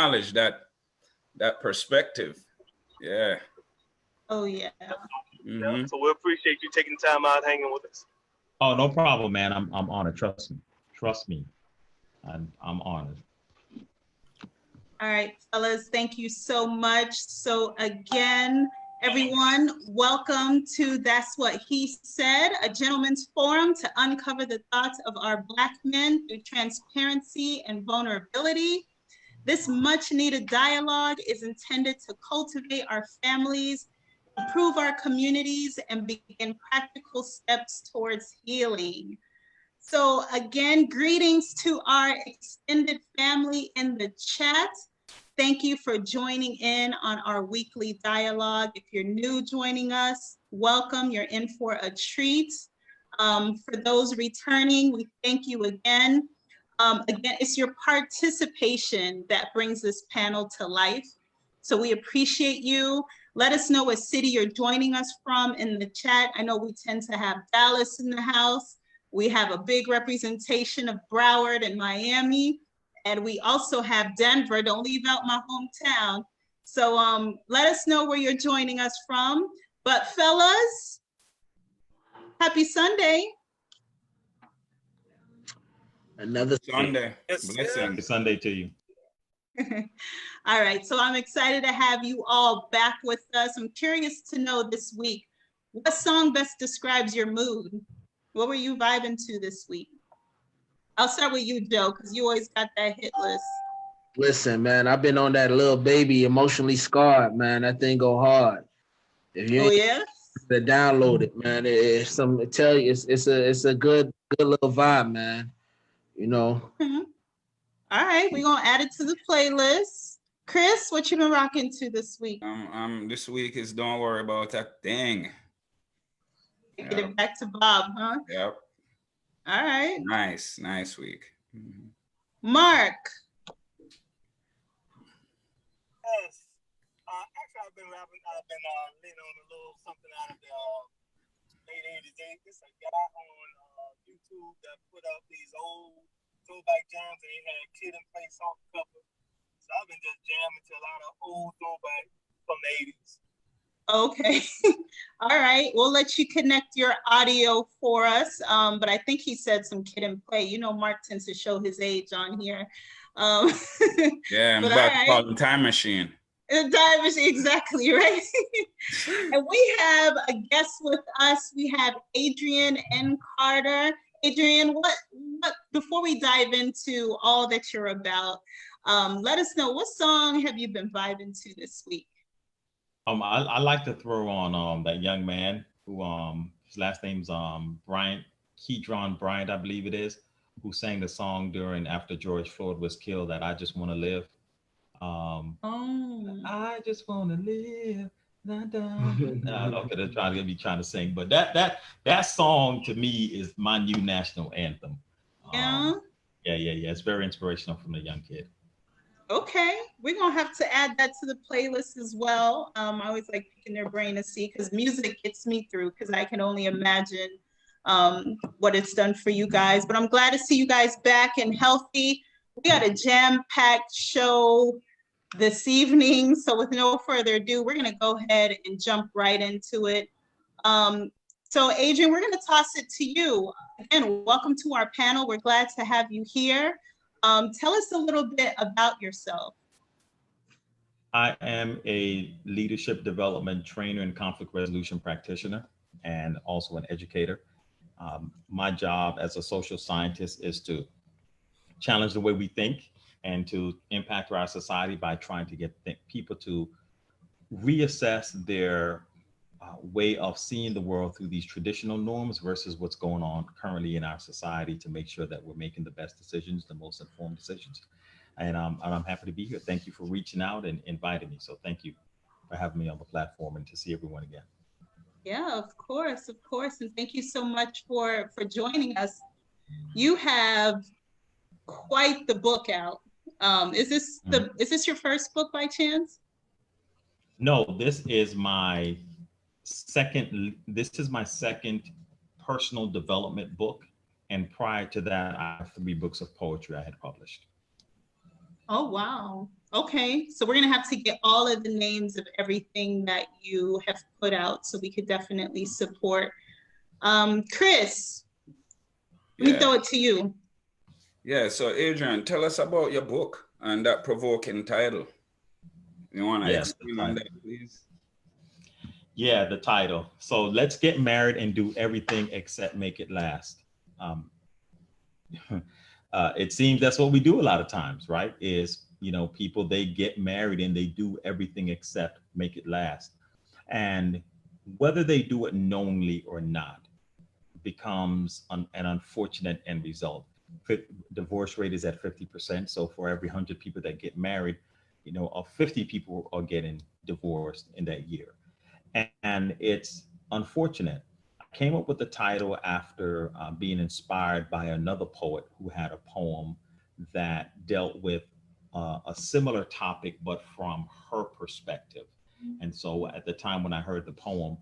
acknowledge that perspective. Yeah. Oh yeah. Yeah. So we appreciate you taking time out hanging with us. Oh, no problem, man. I'm honored. Trust me. Trust me. I'm honored. All right, fellas, thank you so much. So again, everyone, welcome to That's What He Said, a gentleman's forum to uncover the thoughts of our Black men through transparency and vulnerability. This much needed dialogue is intended to cultivate our families, improve our communities, and begin practical steps towards healing. So again, greetings to our extended family in the chat. Thank you for joining in on our weekly dialogue. If you're new joining us, welcome, you're in for a treat. For those returning, we thank you again. Again, it's your participation that brings this panel to life. So we appreciate you. Let us know what city you're joining us from in the chat. I know we tend to have Dallas in the house. We have a big representation of Broward and Miami. And we also have Denver. Don't leave out my hometown. So let us know where you're joining us from. But fellas, happy Sunday. Another Sunday. Blessings. Happy Sunday to you. All right, so I'm excited to have you all back with us. I'm curious to know this week, what song best describes your mood? What were you vibing to this week? I'll start with you, Joe, because you always got that hit list. Listen, man, I've been on that Lil Baby, Emotionally Scarred, man. That thing go hard. If you to download it, man. It's some tell you it's a good little vibe, man. You know. Mm-hmm. All right, we're gonna add it to the playlist. Chris, what you been rocking to this week? This week is Don't Worry About a Thing. Get it back to Bob, huh? Yep. All right. Nice week. Mm-hmm. Mark. Yes. Actually, I've been rapping. I've been leaning on a little something out of the late 80s. There's a guy on YouTube that put up these old throwback jams, and he had Kid and Play song cover. So I've been just jamming to a lot of old throwback from the 80s. Okay. All right. We'll let you connect your audio for us. But I think he said some Kid and Play. You know, Mark tends to show his age on here. Yeah, I'm about to call the Time Machine. The Time Machine, exactly, right? And we have a guest with us. We have Adrian N. Carter. Adrian, what before we dive into all that you're about, let us know, what song have you been vibing to this week? I like to throw on that young man who his last name's Bryant, Kedron Bryant, I believe it is, who sang the song after George Floyd was killed, that I Just Want to Live. I just want to live. Okay, they're trying to sing, but that song to me is my new national anthem. Yeah. It's very inspirational from the young kid. Okay, we're gonna have to add that to the playlist as well. I always like picking their brain to see, because music gets me through, because I can only imagine what it's done for you guys. But I'm glad to see you guys back and healthy. We got a jam-packed show this evening. So with no further ado, we're gonna go ahead and jump right into it. So Adrian, we're gonna toss it to you. Again, welcome to our panel. We're glad to have you here. Tell us a little bit about yourself. I am a leadership development trainer and conflict resolution practitioner, and also an educator. My job as a social scientist is to challenge the way we think and to impact our society by trying to get people to reassess their way of seeing the world through these traditional norms versus what's going on currently in our society, to make sure that we're making the best decisions, the most informed decisions. And I'm happy to be here. Thank you for reaching out and inviting me. So thank you for having me on the platform, and to see everyone again. Yeah, of course. And thank you so much for joining us. You have quite the book out. Is this your first book by chance? No, this is my second personal development book. And prior to that, I have 3 books of poetry I had published. Oh, wow. Okay, so we're gonna have to get all of the names of everything that you have put out, so we could definitely support. Chris, let me throw it to you. Yeah, so Adrian, tell us about your book and that provoking title. You want to explain on that, please? Yeah, the title. So let's get married and do everything except make it last. It seems that's what we do a lot of times, right? Is, you know, people, they get married and they do everything except make it last. And whether they do it knowingly or not becomes an unfortunate end result. Divorce rate is at 50%. So for every 100 people that get married, you know, 50 people are getting divorced in that year. And it's unfortunate. I came up with the title after being inspired by another poet who had a poem that dealt with a similar topic, but from her perspective. And so at the time when I heard the poem,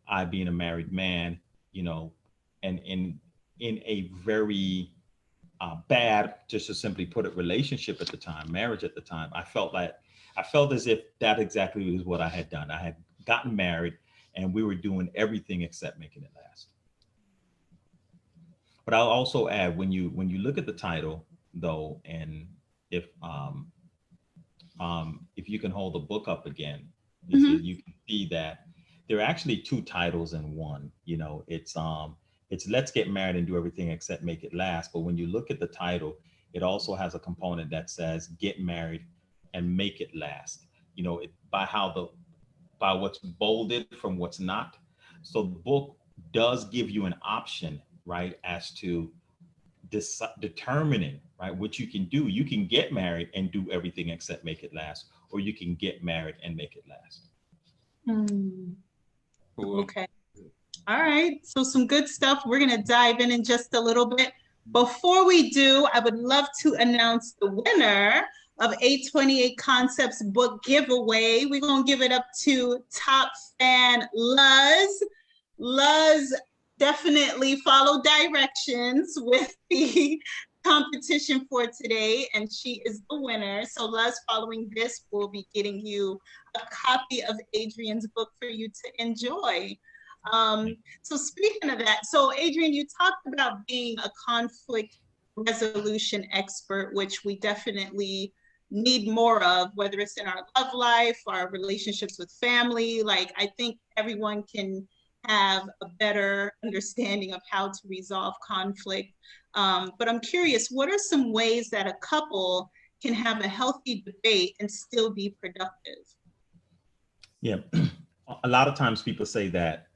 I, being a married man, you know, and in a very bad, just to simply put it, relationship at the time, marriage at the time, I felt as if that exactly was what I had done. I had gotten married and we were doing everything except making it last. But I'll also add, when you look at the title though, and if you can hold the book up again, you can see that there are actually two titles in one. You know, it's Let's Get Married and Do Everything Except Make It Last. But when you look at the title, it also has a component that says Get Married and Make It Last. You know, by what's bolded from what's not. So the book does give you an option, right, as to determining, right, what you can do. You can get married and do everything except make it last, or you can get married and make it last. Okay. All right. So some good stuff. We're going to dive in just a little bit. Before we do, I would love to announce the winner of 828 Concepts book giveaway. We're going to give it up to top fan Luz. Luz definitely followed directions with the competition for today, and she is the winner. So Luz, following this, will be getting you a copy of Adrian's book for you to enjoy. So speaking of that, so Adrian, you talked about being a conflict resolution expert, which we definitely need more of, whether it's in our love life, our relationships with family. Like, I think everyone can have a better understanding of how to resolve conflict. But I'm curious, what are some ways that a couple can have a healthy debate and still be productive? Yeah, a lot of times people say that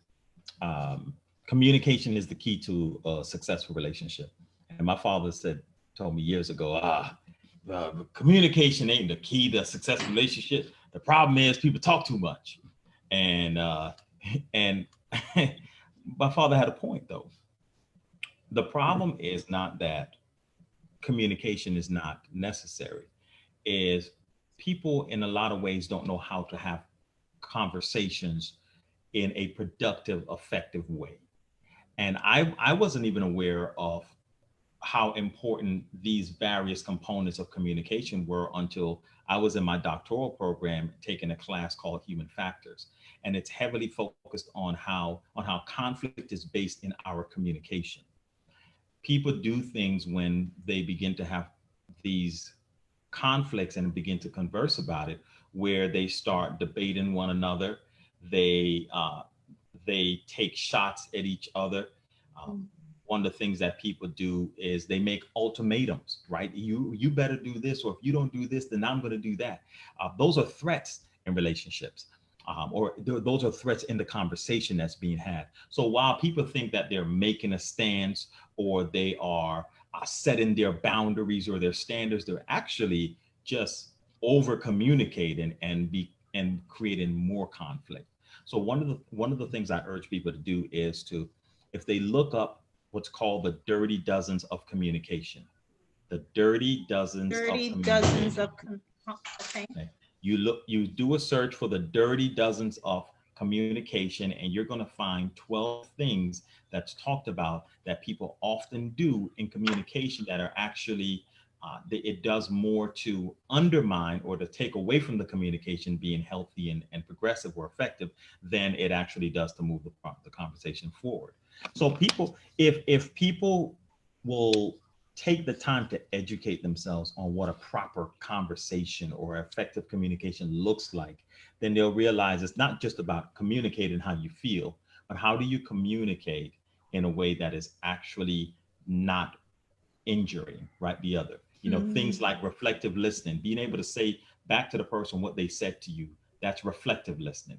communication is the key to a successful relationship. And my father told me years ago, communication ain't the key to a successful relationship. The problem is people talk too much. And my father had a point though. The problem is not that communication is not necessary, is people in a lot of ways don't know how to have conversations in a productive, effective way. And I wasn't even aware of how important these various components of communication were until I was in my doctoral program taking a class called Human Factors. And it's heavily focused on how conflict is based in our communication. People do things when they begin to have these conflicts and begin to converse about it, where they start debating one another. They take shots at each other. One of the things that people do is they make ultimatums, right? You better do this, or if you don't do this, then I'm going to do that. Those are threats in relationships, or those are threats in the conversation that's being had. So while people think that they're making a stance or they are setting their boundaries or their standards, they're actually just over communicating and creating more conflict. So one of the things I urge people to do is to, if they look up what's called the dirty dozens of communication, the dirty dozens of communication. Okay. You do a search for the dirty dozens of communication, and you're going to find 12 things that's talked about that people often do in communication that are actually it does more to undermine or to take away from the communication being healthy and progressive or effective than it actually does to move the conversation forward. So people, if people will take the time to educate themselves on what a proper conversation or effective communication looks like, then they'll realize it's not just about communicating how you feel, but how do you communicate in a way that is actually not injuring, right, the other. You know, things like reflective listening, being able to say back to the person what they said to you, that's reflective listening.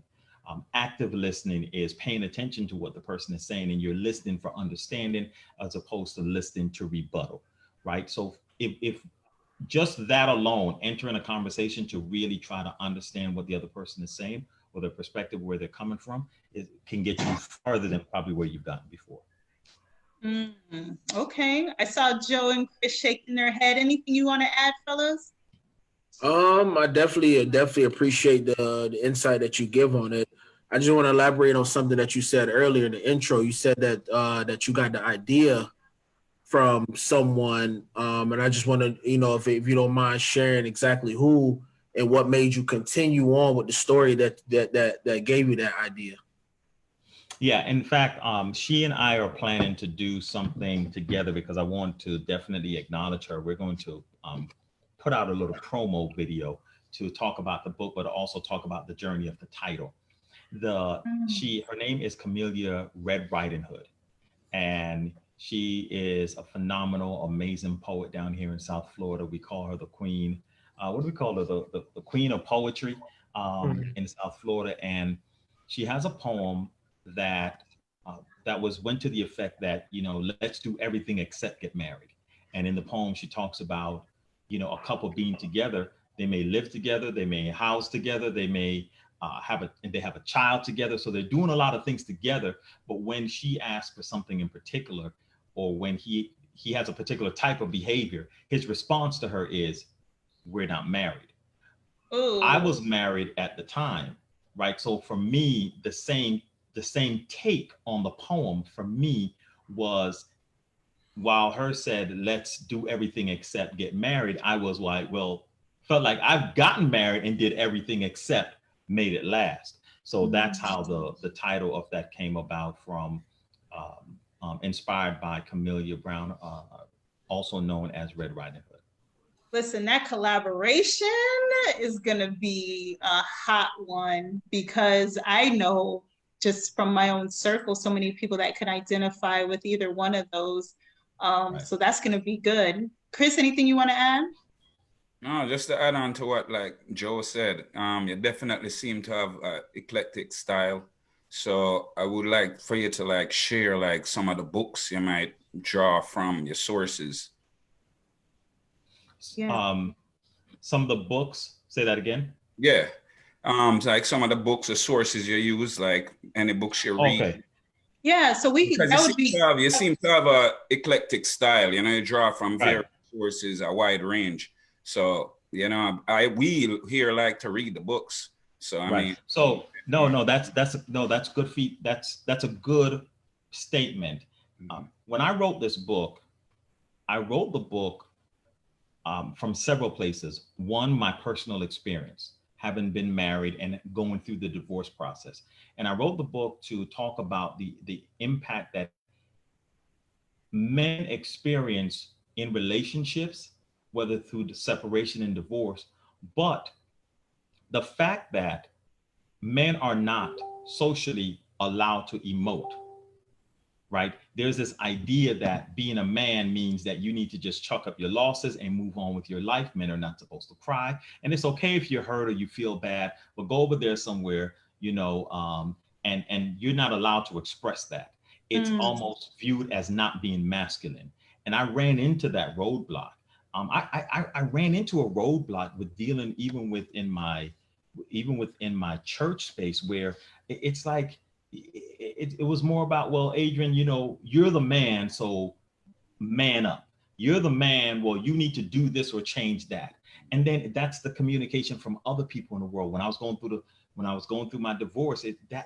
Active listening is paying attention to what the person is saying and you're listening for understanding as opposed to listening to rebuttal, right? So if just that alone, entering a conversation to really try to understand what the other person is saying or their perspective, where they're coming from, it can get you farther than probably where you've gotten before. Okay, I saw Joe and Chris shaking their head. Anything you want to add, fellas? I definitely appreciate the insight that you give on it. I just want to elaborate on something that you said earlier in the intro. You said that that you got the idea from someone, and I just want to, if you don't mind sharing exactly who and what made you continue on with the story that gave you that idea. Yeah, in fact, she and I are planning to do something together because I want to definitely acknowledge her. We're going to put out a little promo video to talk about the book, but also talk about the journey of the title. Her name is Camellia Red Riding Hood, and she is a phenomenal, amazing poet down here in South Florida. We call her the queen. What do we call her? The queen of poetry in South Florida, and she has a poem that went to the effect that, let's do everything except get married. And in the poem, she talks about, a couple being together. They may live together, they may house together, they may have a child together. So they're doing a lot of things together. But when she asks for something in particular, or when he has a particular type of behavior, his response to her is, "We're not married." Ooh. I was married at the time, right? So for me, the same take on the poem for me was, while her said, "Let's do everything except get married," I was like, well, felt like I've gotten married and did everything except made it last. So that's how the title of that came about, from inspired by Camellia Brown, also known as Red Riding Hood. Listen, that collaboration is going to be a hot one, because I know just from my own circle, so many people that can identify with either one of those. Right. So that's going to be good. Chris, anything you want to add? No, just to add on to what like Joe said, you definitely seem to have an eclectic style. So I would like for you to like share like some of the books you might draw from your sources. Yeah. Some of the books, say that again? Yeah. Like some of the books or sources you use, like any books you read. Okay. Yeah, so you seem to have a eclectic style, you draw from various sources, a wide range. So, we here like to read the books. So I mean, so that's good feat. That's a good statement. When I wrote this book, I wrote the book from several places. One, my personal experience, having been married and going through the divorce process. And I wrote the book to talk about the impact that men experience in relationships, whether through the separation and divorce, but the fact that men are not socially allowed to emote, right? There's this idea that being a man means that you need to just chuck up your losses and move on with your life. Men are not supposed to cry. And it's okay if you're hurt or you feel bad, but go over there somewhere, and you're not allowed to express that. It's almost viewed as not being masculine. And I ran into that roadblock. I ran into a roadblock with dealing even within my church space, where it's like, it was more about, well, Adrian, you're the man, so man up. You're the man, well, you need to do this or change that. And then that's the communication from other people in the world. When I was going through my divorce,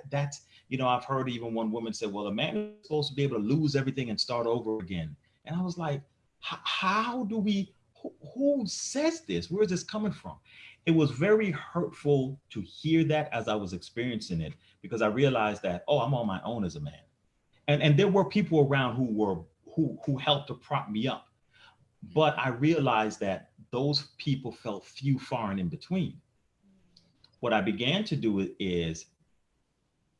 that's I've heard even one woman say, well, a man is supposed to be able to lose everything and start over again. And I was like, how do we who says this? Where is this coming from? It was very hurtful to hear that as I was experiencing it, because I realized that, oh, I'm on my own as a man. And there were people around who helped to prop me up. But I realized that those people felt few, far, and in between. What I began to do is,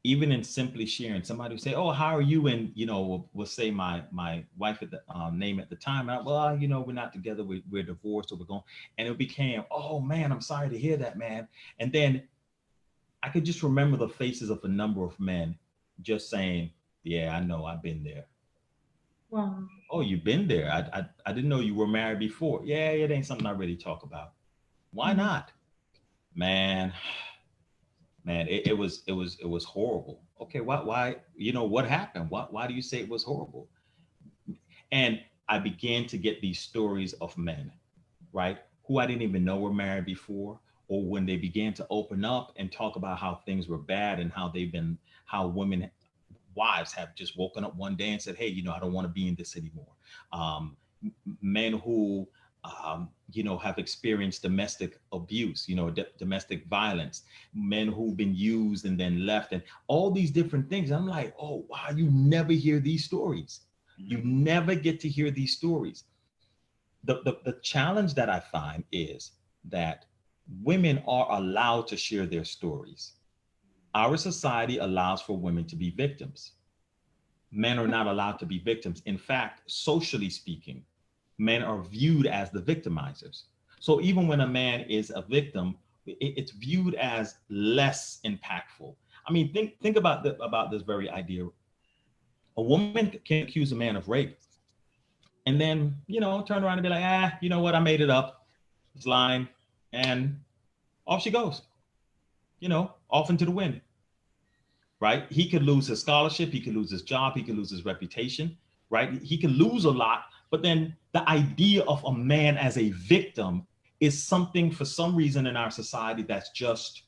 even in simply sharing, somebody would say, "Oh, how are you?" And we'll say my wife at the name at the time. And well, we're not together. We're divorced, or we're going. And it became, "Oh man, I'm sorry to hear that, man." And then I could just remember the faces of a number of men just saying, "Yeah, I know, I've been there." Wow. "Oh, you've been there. I didn't know you were married before." "Yeah, it ain't something I really talk about." "Why not?" Man, it was horrible. Okay, why what happened? Why do you say it was horrible? And I began to get these stories of men, right, who I didn't even know were married before, or when they began to open up and talk about how things were bad and how women, wives have just woken up one day and said, "Hey, I don't want to be in this anymore." Men who have experienced domestic abuse, domestic violence, men who've been used and then left, and all these different things. I'm like, oh wow, you never hear these stories. You never get to hear these stories. The challenge that I find is that women are allowed to share their stories. Our society allows for women to be victims. Men are not allowed to be victims. In fact, socially speaking, men are viewed as the victimizers. So even when a man is a victim, it's viewed as less impactful. I mean, think about this very idea. A woman can accuse a man of rape, and then turn around and be like, you know what, I made it up. It's lying, and off she goes. Off into the wind. Right? He could lose his scholarship, he could lose his job, he could lose his reputation, right? He could lose a lot, but then the idea of a man as a victim is something, for some reason in our society, that's just,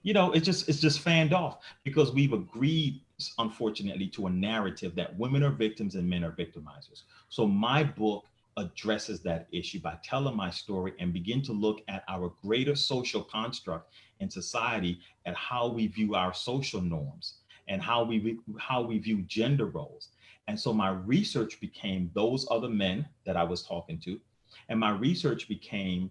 it's just fanned off, because we've agreed, unfortunately, to a narrative that women are victims and men are victimizers. So my book addresses that issue by telling my story and begin to look at our greater social construct in society, and how we view our social norms, and how we view gender roles. And so my research became those other men that I was talking to, and my research became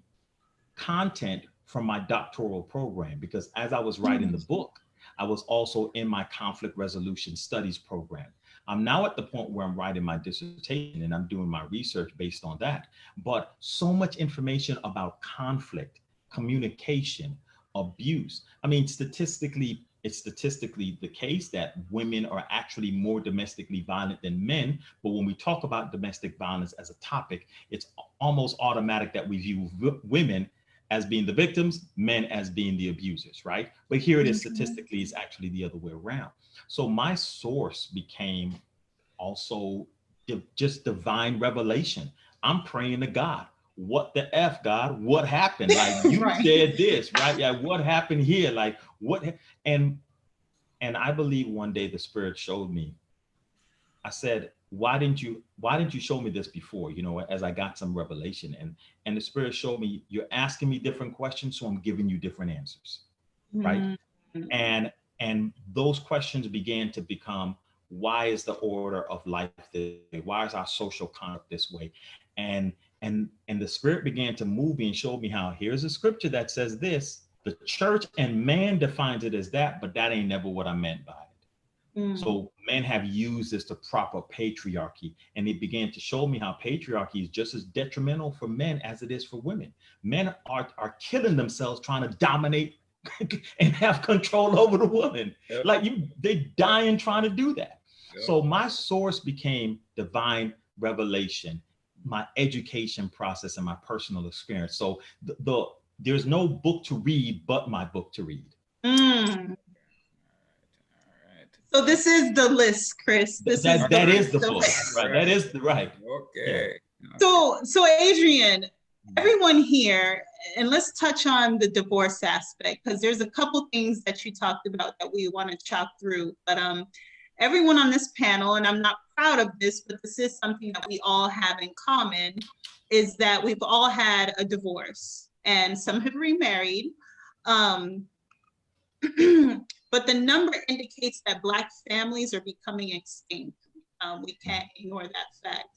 content from my doctoral program, because as I was writing the book, I was also in my conflict resolution studies program. I'm now at the point where I'm writing my dissertation and I'm doing my research based on that. But so much information about conflict, communication, abuse. I mean, it's statistically the case that women are actually more domestically violent than men. But when we talk about domestic violence as a topic, it's almost automatic that we view women as being the victims, men as being the abusers, right? But here it is, statistically, it's actually the other way around. So my source became also just divine revelation. I'm praying to God. What the F, God? What happened? Like, you right. said this, right? Yeah, what happened here? Like, what? And I believe one day the Spirit showed me. I said, why didn't you show me this before? As I got some revelation, and the Spirit showed me, you're asking me different questions, so I'm giving you different answers, right? And those questions began to become, why is the order of life this way? Why is our social conduct this way? And the Spirit began to move me and showed me how, here's a scripture that says this. The church and man defines it as that, but that ain't never what I meant by it. So men have used this to prop up patriarchy, and it began to show me how patriarchy is just as detrimental for men as it is for women. Men are killing themselves trying to dominate and have control over the woman. Yep. Like, they dying trying to do that. Yep. So my source became divine revelation, my education process, and my personal experience. So there's no book to read but my book to read. So this is the list, Chris. That is the book, right? That is the right. Okay. Yeah. So Adrian, everyone here, and let's touch on the divorce aspect, because there's a couple things that you talked about that we want to chop through. But everyone on this panel, and I'm not proud of this, but this is something that we all have in common, is that we've all had a divorce, and some have remarried. But the number indicates that Black families are becoming extinct. We can't ignore that fact.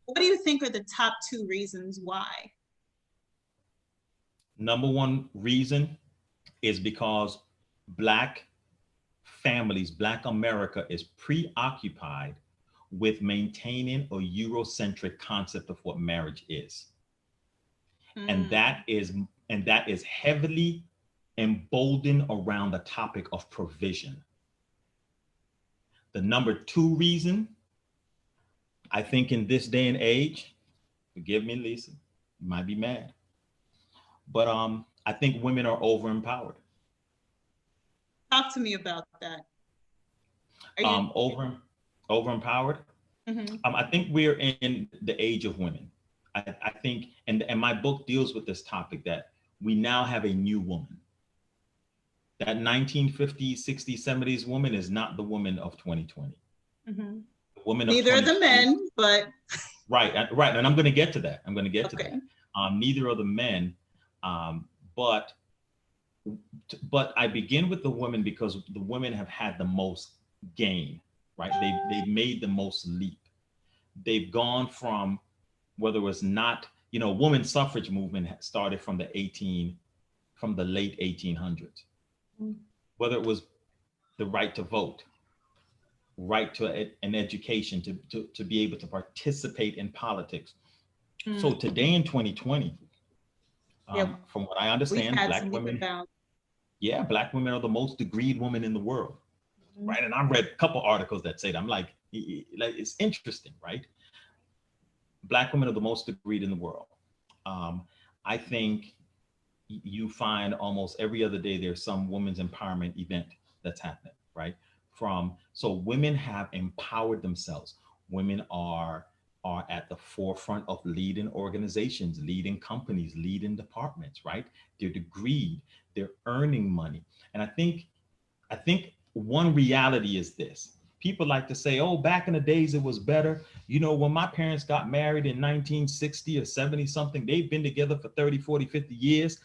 What do you think are the top 2 reasons why? Number one reason is because Black families, Black America is preoccupied with maintaining a Eurocentric concept of what marriage is. And that is heavily emboldened around the topic of provision. The number 2 reason, I think in this day and age, forgive me, Lisa, you might be mad, but I think women are overempowered. Talk to me about that. Overempowered. I think we're in the age of women. I think, and my book deals with this topic, that we now have a new woman. That 1950s, 60s, 70s woman is not the woman of 2020. The woman neither are the men, but right, and I'm going to get to that. To that. Neither are the men, but I begin with the women because the women have had the most gain, right? They've made the most leap. They've gone from, whether it was not, women's suffrage movement started from the late 1800s. Whether it was the right to vote, right to an education, to be able to participate in politics. So today in 2020, from what I understand, Black women are the most degreed women in the world, right? And I read a couple articles that say that. I'm like, it's interesting, right? Black women are the most degreed in the world. I think you find almost every other day there's some women's empowerment event that's happening, right? So women have empowered themselves. Women are at the forefront of leading organizations, leading companies, leading departments, right? They're degreed, they're earning money. And I think one reality is this. People like to say, oh, back in the days it was better. When my parents got married in 1960 or 70 something, they've been together for 30, 40, 50 years.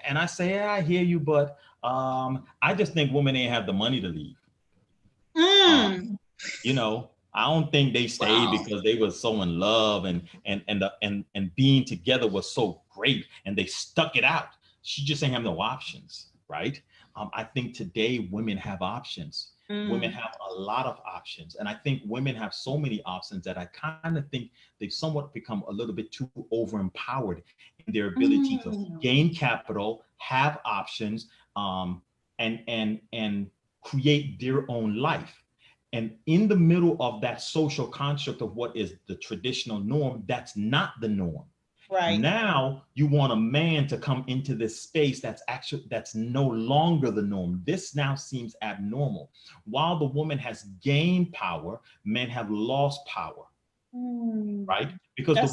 And I say, yeah, I hear you, but I just think women ain't have the money to leave. I don't think they stayed because they were so in love and being together was so great and they stuck it out. She just ain't have no options, right? I think today women have options. Women have a lot of options. And I think women have so many options that I kind of think they've somewhat become a little bit too overempowered in their ability to gain capital, have options, and create their own life. And in the middle of that social construct of what is the traditional norm, that's not the norm. Right. Now you want a man to come into this space that's no longer the norm. This now seems abnormal. While the woman has gained power, men have lost power. Right? Because the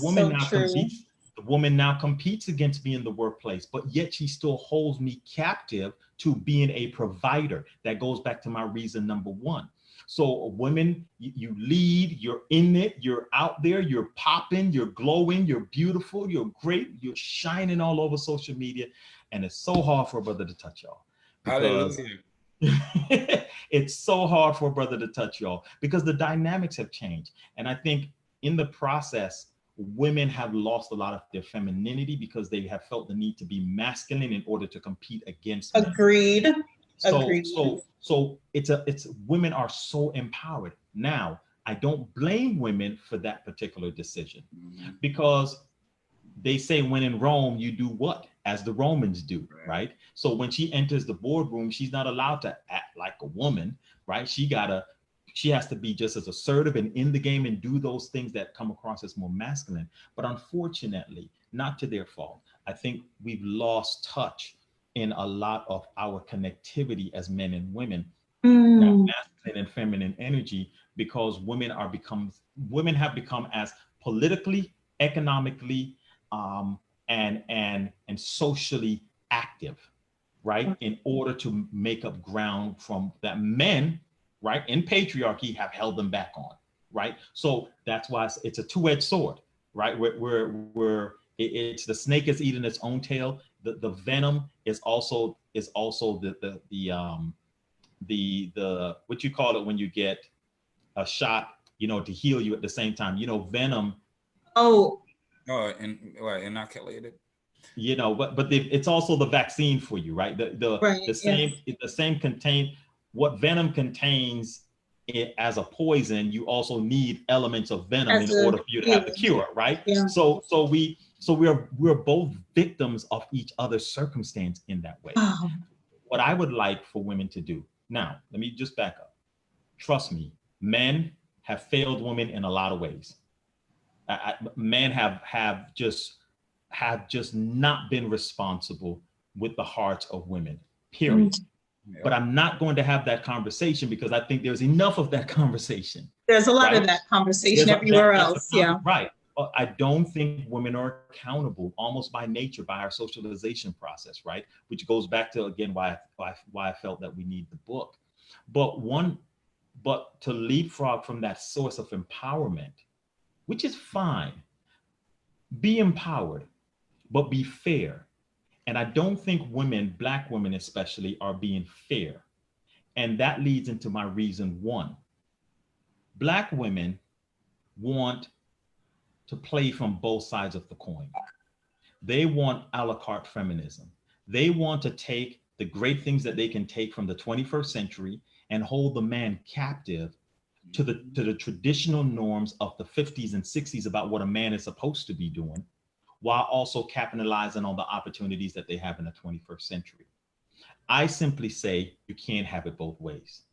woman now competes against me in the workplace, but yet she still holds me captive to being a provider. That goes back to my reason number 1. So women, you lead, you're in it, you're out there, you're popping, you're glowing, you're beautiful, you're great, you're shining all over social media. And it's so hard for a brother to touch y'all. Because it's so hard for a brother to touch y'all because the dynamics have changed. And I think in the process, women have lost a lot of their femininity because they have felt the need to be masculine in order to compete against men. Agreed. So it's women are so empowered. Now, I don't blame women for that particular decision because they say when in Rome, you do what? As the Romans do, right? So when she enters the boardroom, she's not allowed to act like a woman, right? She has to be just as assertive and in the game and do those things that come across as more masculine. But unfortunately, not to their fault, I think we've lost touch in a lot of our connectivity as men and women, that masculine and feminine energy, because women have become as politically, economically, and socially active, right? In order to make up ground from that men right, in patriarchy have held them back on, right? So that's why it's a two-edged sword, right? It's the snake is eating its own tail. The venom is also the what you call it when you get a shot, to heal you at the same time. Venom. Oh. Oh, and inoculated. But it's also the vaccine for you, right? The same contain what venom contains. It as a poison, you also need elements of venom in order for you to have the cure, right? Yeah. So we're both victims of each other's circumstance in that way. Oh. What I would like for women to do now, let me just back up. Trust me, men have failed women in a lot of ways. Men have just not been responsible with the hearts of women, period. Yeah. But I'm not going to have that conversation because I think there's enough of that conversation. There's a lot of that conversation everywhere else. Yeah. Right. I don't think women are accountable almost by nature, by our socialization process, right? Which goes back to, again, why I felt that we need the book. But to leapfrog from that source of empowerment, which is fine, be empowered, but be fair. And I don't think women, Black women especially, are being fair. And that leads into my reason one. Black women want to play from both sides of the coin. They want a la carte feminism. They want to take the great things that they can take from the 21st century and hold the man captive to the traditional norms of the 50s and 60s about what a man is supposed to be doing, while also capitalizing on the opportunities that they have in the 21st century. I simply say you can't have it both ways.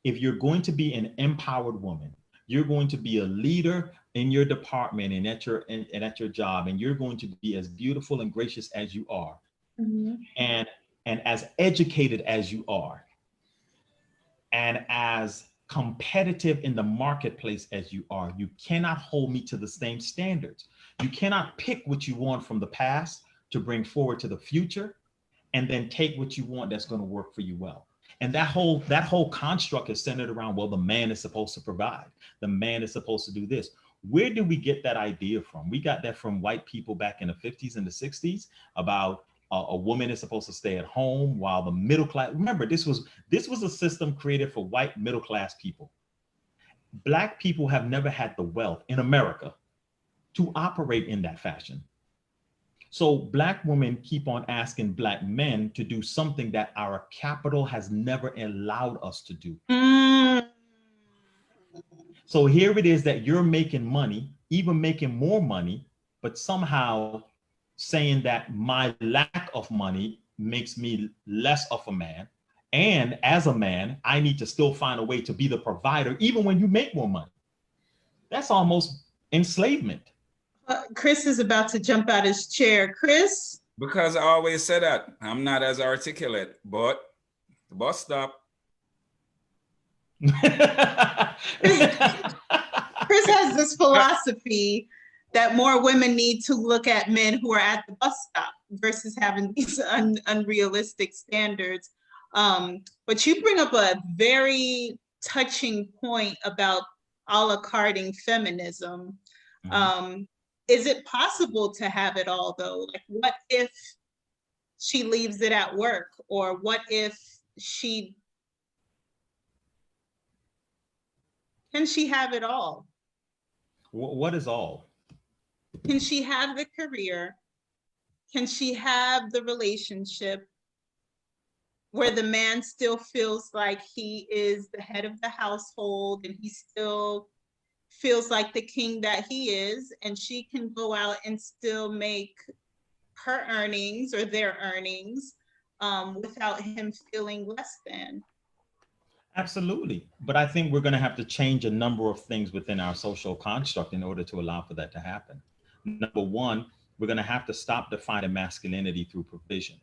If you're going to be an empowered woman, you're going to be a leader in your department and at your job, and you're going to be as beautiful and gracious as you are, and as educated as you are, and as competitive in the marketplace as you are. You cannot hold me to the same standards. You cannot pick what you want from the past to bring forward to the future, and then take what you want that's going to work for you well. And that whole construct is centered around, well, the man is supposed to provide. The man is supposed to do this. Where did we get that idea from? We got that from white people back in the 50s and the 60s about a woman is supposed to stay at home while the middle class. Remember, this was a system created for white middle class people. Black people have never had the wealth in America to operate in that fashion. So Black women keep on asking Black men to do something that our capital has never allowed us to do. So here it is that you're making money, even making more money, but somehow saying that my lack of money makes me less of a man. And as a man, I need to still find a way to be the provider, even when you make more money. That's almost enslavement. Chris is about to jump out his chair. Chris? Because I always say that I'm not as articulate, but the bus stop. Chris has this philosophy that more women need to look at men who are at the bus stop versus having these unrealistic standards. But you bring up a very touching point about a la carting feminism. Is it possible to have it all though? Like, what if she leaves it at work? Or what if can she have it all? What is all? Can she have the career? Can she have the relationship where the man still feels like he is the head of the household and he still feels like the king that he is, and she can go out and still make her earnings or their earnings without him feeling less than? Absolutely. But I think we're going to have to change a number of things within our social construct in order to allow for that to happen. Number one, we're going to have to stop defining masculinity through provision,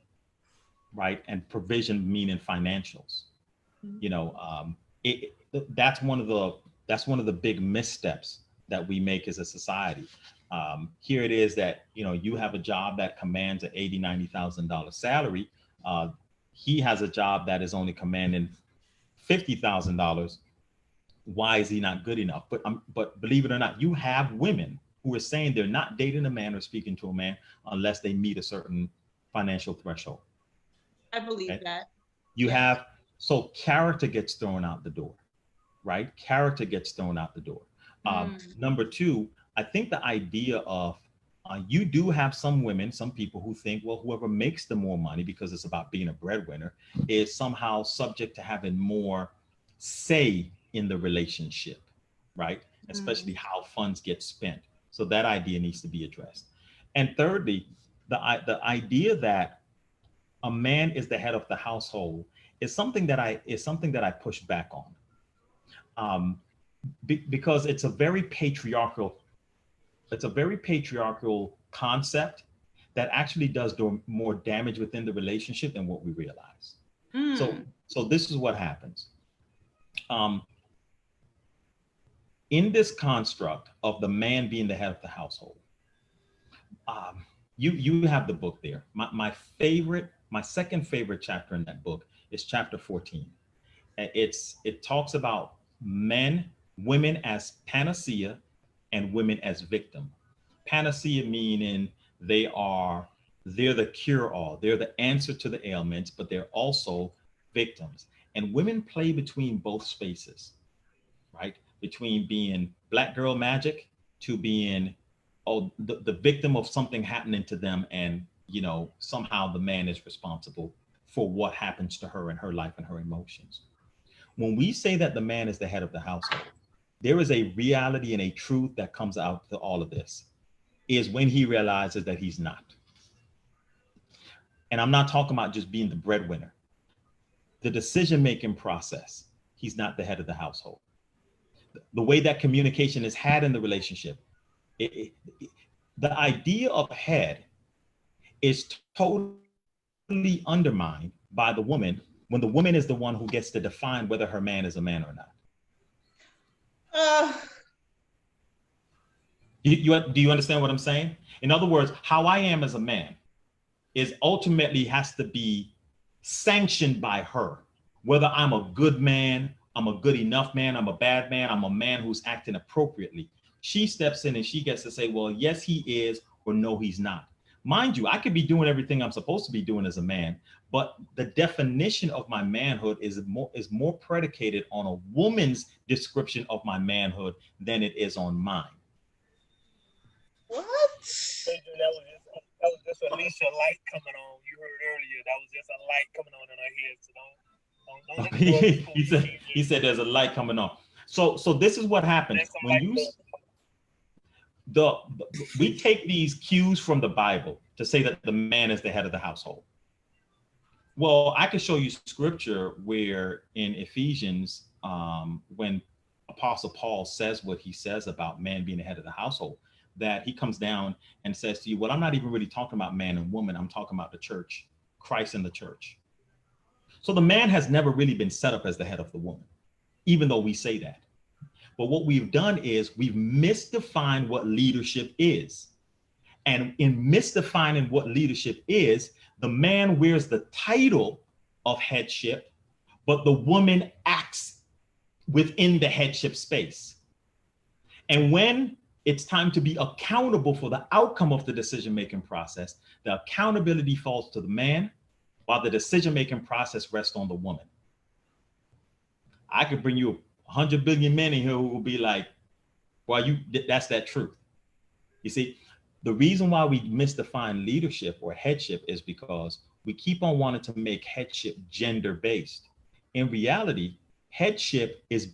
right? And provision meaning financials. That's one of the big missteps that we make as a society. Here it is that you have a job that commands an $80,000, $90,000 salary. He has a job that is only commanding $50,000, why is he not good enough? But believe it or not, you have women who are saying they're not dating a man or speaking to a man unless they meet a certain financial threshold. I believe Okay? that. You have, so character gets thrown out the door, right? Character gets thrown out the door. Number two, I think the idea of, you do have some women, some people who think, well, whoever makes the more money, because it's about being a breadwinner, is somehow subject to having more say in the relationship, right? Especially how funds get spent. So that idea needs to be addressed. And thirdly, the idea that a man is the head of the household is something that I push back on, because it's a very patriarchal concept that actually does do more damage within the relationship than what we realize. So this is what happens. In this construct of the man being the head of the household, you have the book there. My second favorite chapter in that book is chapter 14. It talks about women as panacea and women as victim. Panacea meaning they're the cure-all, they're the answer to the ailments, but they're also victims. And women play between both spaces, right? Between being black girl magic to being the victim of something happening to them, and somehow the man is responsible for what happens to her in her life and her emotions. When we say that the man is the head of the household, there is a reality and a truth that comes out to all of this, is when he realizes that he's not. And I'm not talking about just being the breadwinner. The decision-making process, he's not the head of the household. The way that communication is had in the relationship, the idea of head is totally undermined by the woman when the woman is the one who gets to define whether her man is a man or not. Do you understand what I'm saying? In other words, how I am as a man is ultimately has to be sanctioned by her. Whether I'm a good man, I'm a good enough man, I'm a bad man, I'm a man who's acting appropriately. She steps in and she gets to say, well, yes, he is, or no, he's not. Mind you, I could be doing everything I'm supposed to be doing as a man, but the definition of my manhood is more predicated on a woman's description of my manhood than it is on mine. What? That was just Alicia light coming on. You heard earlier, that was just a light coming on in her head. So don't he said there's a light coming on. So this is what happens when we take these cues from the Bible to say that the man is the head of the household. Well, I can show you scripture where in Ephesians, when Apostle Paul says what he says about man being the head of the household, that he comes down and says to you, well, I'm not even really talking about man and woman. I'm talking about the church, Christ and the church. So the man has never really been set up as the head of the woman, even though we say that. But what we've done is we've misdefined what leadership is. And in misdefining what leadership is, the man wears the title of headship, but the woman acts within the headship space. And when it's time to be accountable for the outcome of the decision-making process, the accountability falls to the man, while the decision-making process rests on the woman. I could bring you 100 billion men in here who will be like, well, that's that truth. You see, the reason why we misdefine leadership or headship is because we keep on wanting to make headship gender-based. In reality, leadership is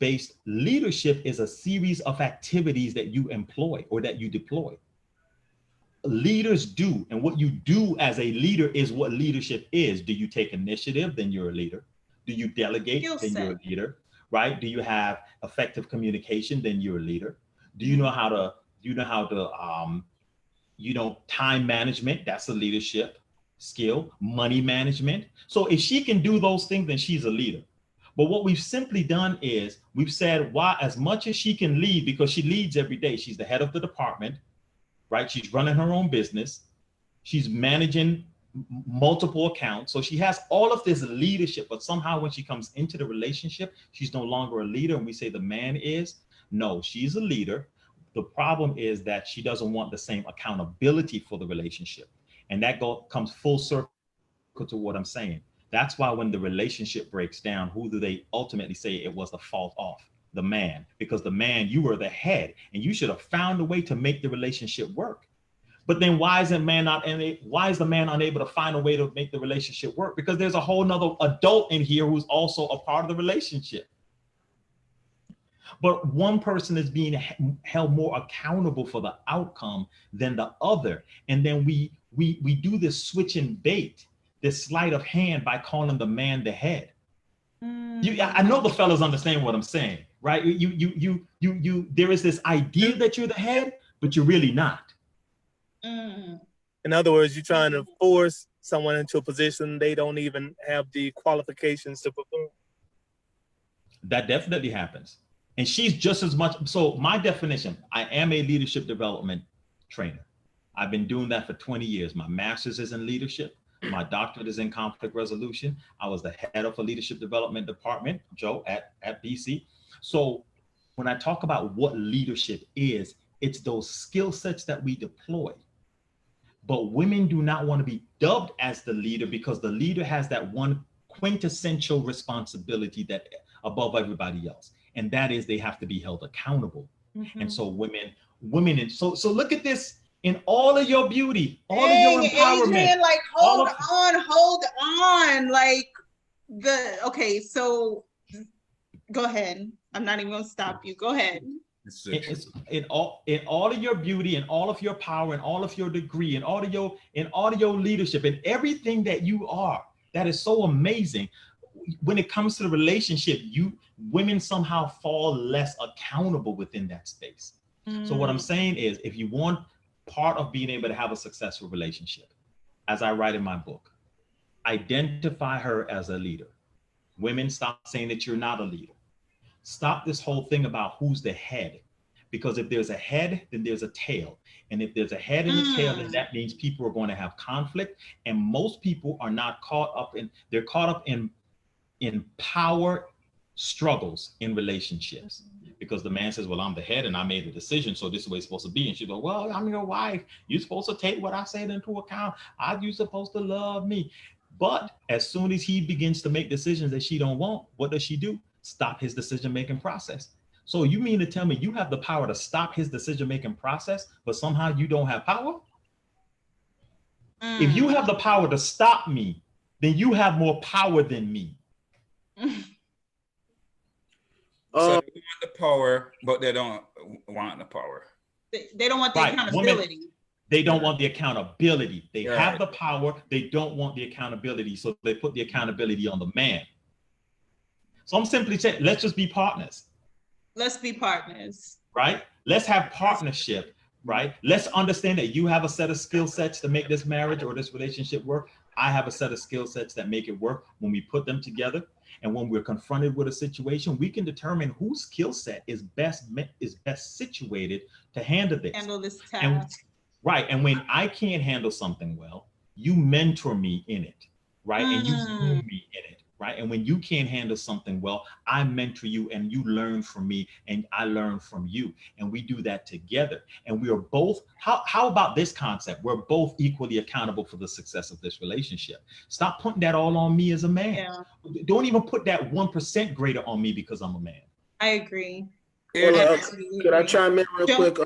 a series of activities that you employ or that you deploy. Leaders do, and what you do as a leader is what leadership is. Do you take initiative? Then you're a leader. Do you delegate? Then you're a leader, right? Do you have effective communication? Then you're a leader. Do you know how to, time management? That's a leadership skill. Money management. So if she can do those things, then she's a leader. But what we've simply done is we've said, why, as much as she can lead, because she leads every day, she's the head of the department, right? She's running her own business. She's managing multiple accounts. So she has all of this leadership, but somehow when she comes into the relationship, she's no longer a leader. And we say the man is. No, she's a leader. The problem is that she doesn't want the same accountability for the relationship. And that comes full circle to what I'm saying. That's why when the relationship breaks down, who do they ultimately say it was the fault of? The man. Because the man, you were the head, and you should have found a way to make the relationship work. But then why is the man unable to find a way to make the relationship work? Because there's a whole nother adult in here who's also a part of the relationship. But one person is being held more accountable for the outcome than the other. And then we do this switch and bait, this sleight of hand by calling the man the head. I know the fellas understand what I'm saying, right? There is this idea that you're the head, but you're really not. In other words, you're trying to force someone into a position they don't even have the qualifications to perform. That definitely happens. And she's just as much. So my definition, I am a leadership development trainer. I've been doing that for 20 years. My master's is in leadership. My doctorate is in conflict resolution. I was the head of a leadership development department, Joe, at BC. So when I talk about what leadership is, it's those skill sets that we deploy. But women do not want to be dubbed as the leader because the leader has that one quintessential responsibility that above everybody else. And that is they have to be held accountable. And so women, and so look at this in all of your beauty, all of your empowerment. Adrian, like, hold on. Like okay, so go ahead. I'm not even gonna stop you. Go ahead. It's in all of your beauty and all of your power and all of your degree and all of your leadership and everything that you are, that is so amazing. When it comes to the relationship, women somehow fall less accountable within that space. So what I'm saying is, if you want part of being able to have a successful relationship, as I write in my book, identify her as a leader. Women, stop saying that you're not a leader. Stop this whole thing about who's the head, because if there's a head, then there's a tail. And if there's a head and a tail, then that means people are going to have conflict. And most people are not caught up they're caught up in power struggles in relationships. Because the man says, well, I'm the head and I made a decision, so this is the way it's supposed to be. And she goes, well, I'm your wife. You're supposed to take what I said into account. You're supposed to love me. But as soon as he begins to make decisions that she don't want, what does she do? Stop his decision-making process. So you mean to tell me you have the power to stop his decision-making process, but somehow you don't have power? If you have the power to stop me, then you have more power than me. So they want the power, but they don't want the power. They don't want the accountability. Women, they don't want the accountability. They have the power. They don't want the accountability. So they put the accountability on the man. So I'm simply saying, let's just be partners. Let's be partners. Right? Let's have partnership. Right? Let's understand that you have a set of skill sets to make this marriage or this relationship work. I have a set of skill sets that make it work. When we put them together, and when we're confronted with a situation, we can determine whose skill set is best situated to handle this. Handle this task. And when I can't handle something well, you mentor me in it, right? And you groom me in it, right? And when you can't handle something well, I mentor you and you learn from me and I learn from you. And we do that together. And we are both, how about this concept? We're both equally accountable for the success of this relationship. Stop putting that all on me as a man. Yeah. Don't even put that 1% greater on me because I'm a man. I agree. Could I chime in real quick?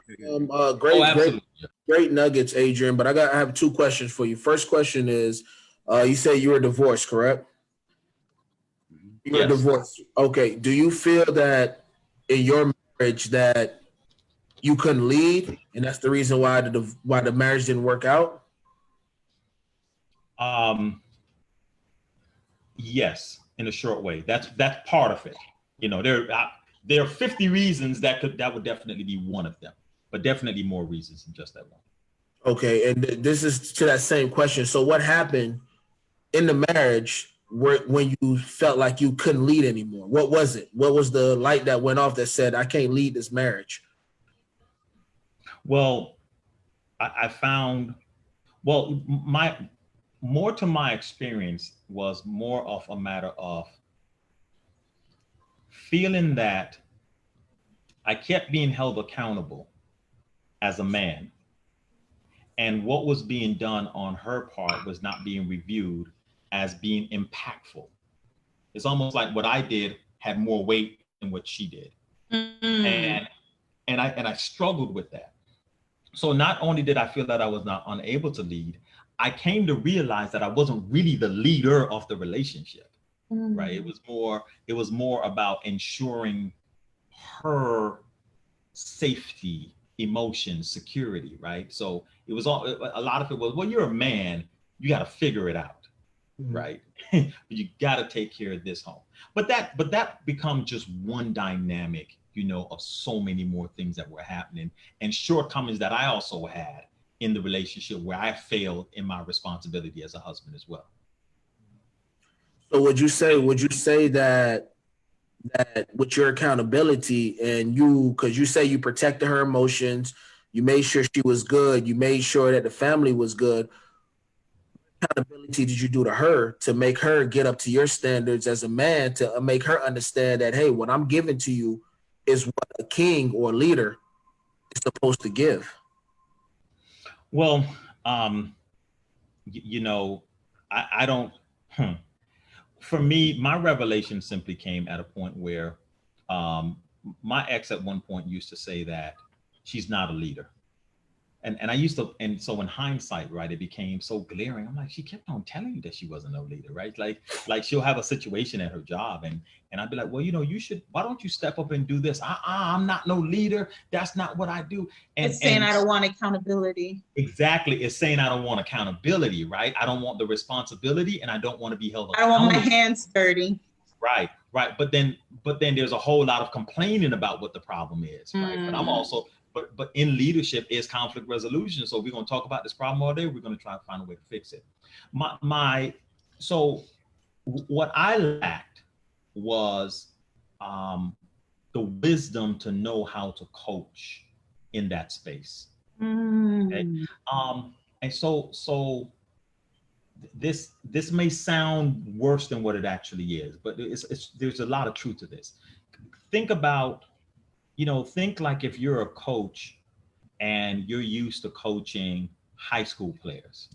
Great nuggets, Adrian. But I have two questions for you. First question is, you say you were divorced, correct? You're divorced. Okay. Do you feel that in your marriage that you couldn't lead, and that's the reason why the marriage didn't work out? Yes, in a short way. That's part of it. You know, there are 50 reasons that would definitely be one of them, but definitely more reasons than just that one. Okay, and this is to that same question. So what happened in the marriage when you felt like you couldn't lead anymore? What was it? What was the light that went off that said, I can't lead this marriage? Well, I found, my more to my experience was more of a matter of feeling that I kept being held accountable as a man, and what was being done on her part was not being reviewed as being impactful. It's almost like what I did had more weight than what she did. And I struggled with that. So not only did I feel that I was not unable to lead, I came to realize that I wasn't really the leader of the relationship. Right? It was more about ensuring her safety, emotion, security, right? So it was all, a lot of it was, well, you're a man, you got to figure it out, right? You got to take care of this home. But that becomes just one dynamic, you know, of so many more things that were happening and shortcomings that I also had in the relationship where I failed in my responsibility as a husband as well. So would you say that with your accountability and because you say you protected her emotions, you made sure she was good, you made sure that the family was good, what accountability did you do to her to make her get up to your standards as a man, to make her understand that, hey, what I'm giving to you is what a king or a leader is supposed to give? Well, you know, I don't, for me, my revelation simply came at a point where my ex at one point used to say that she's not a leader. And I used to, and so in hindsight, right, it became so glaring. I'm like, she kept on telling you that she wasn't no leader, right? Like she'll have a situation at her job and I'd be like, well, you know, why don't you step up and do this? I'm not no leader. That's not what I do. And it's saying I don't want accountability. Exactly. It's saying I don't want accountability, right? I don't want the responsibility and I don't want to be held accountable. I don't want my hands dirty. Right. But then there's a whole lot of complaining about what the problem is, right? But I'm also, but in leadership is conflict resolution. So we're going to talk about this problem all day. We're going to try to find a way to fix it. So what I lacked was the wisdom to know how to coach in that space. Okay. And so this may sound worse than what it actually is, but there's a lot of truth to this. Think like if you're a coach and you're used to coaching high school players,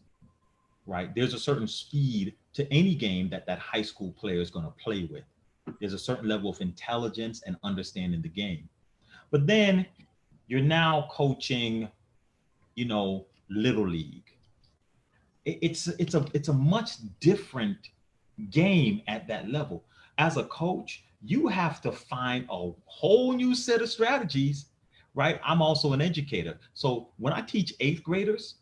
right? There's a certain speed to any game that high school player is going to play with. There's a certain level of intelligence and understanding the game. But then you're now coaching, Little League. It's a much different game at that level. As a coach, you have to find a whole new set of strategies, right? I'm also an educator. So when I teach 8th graders,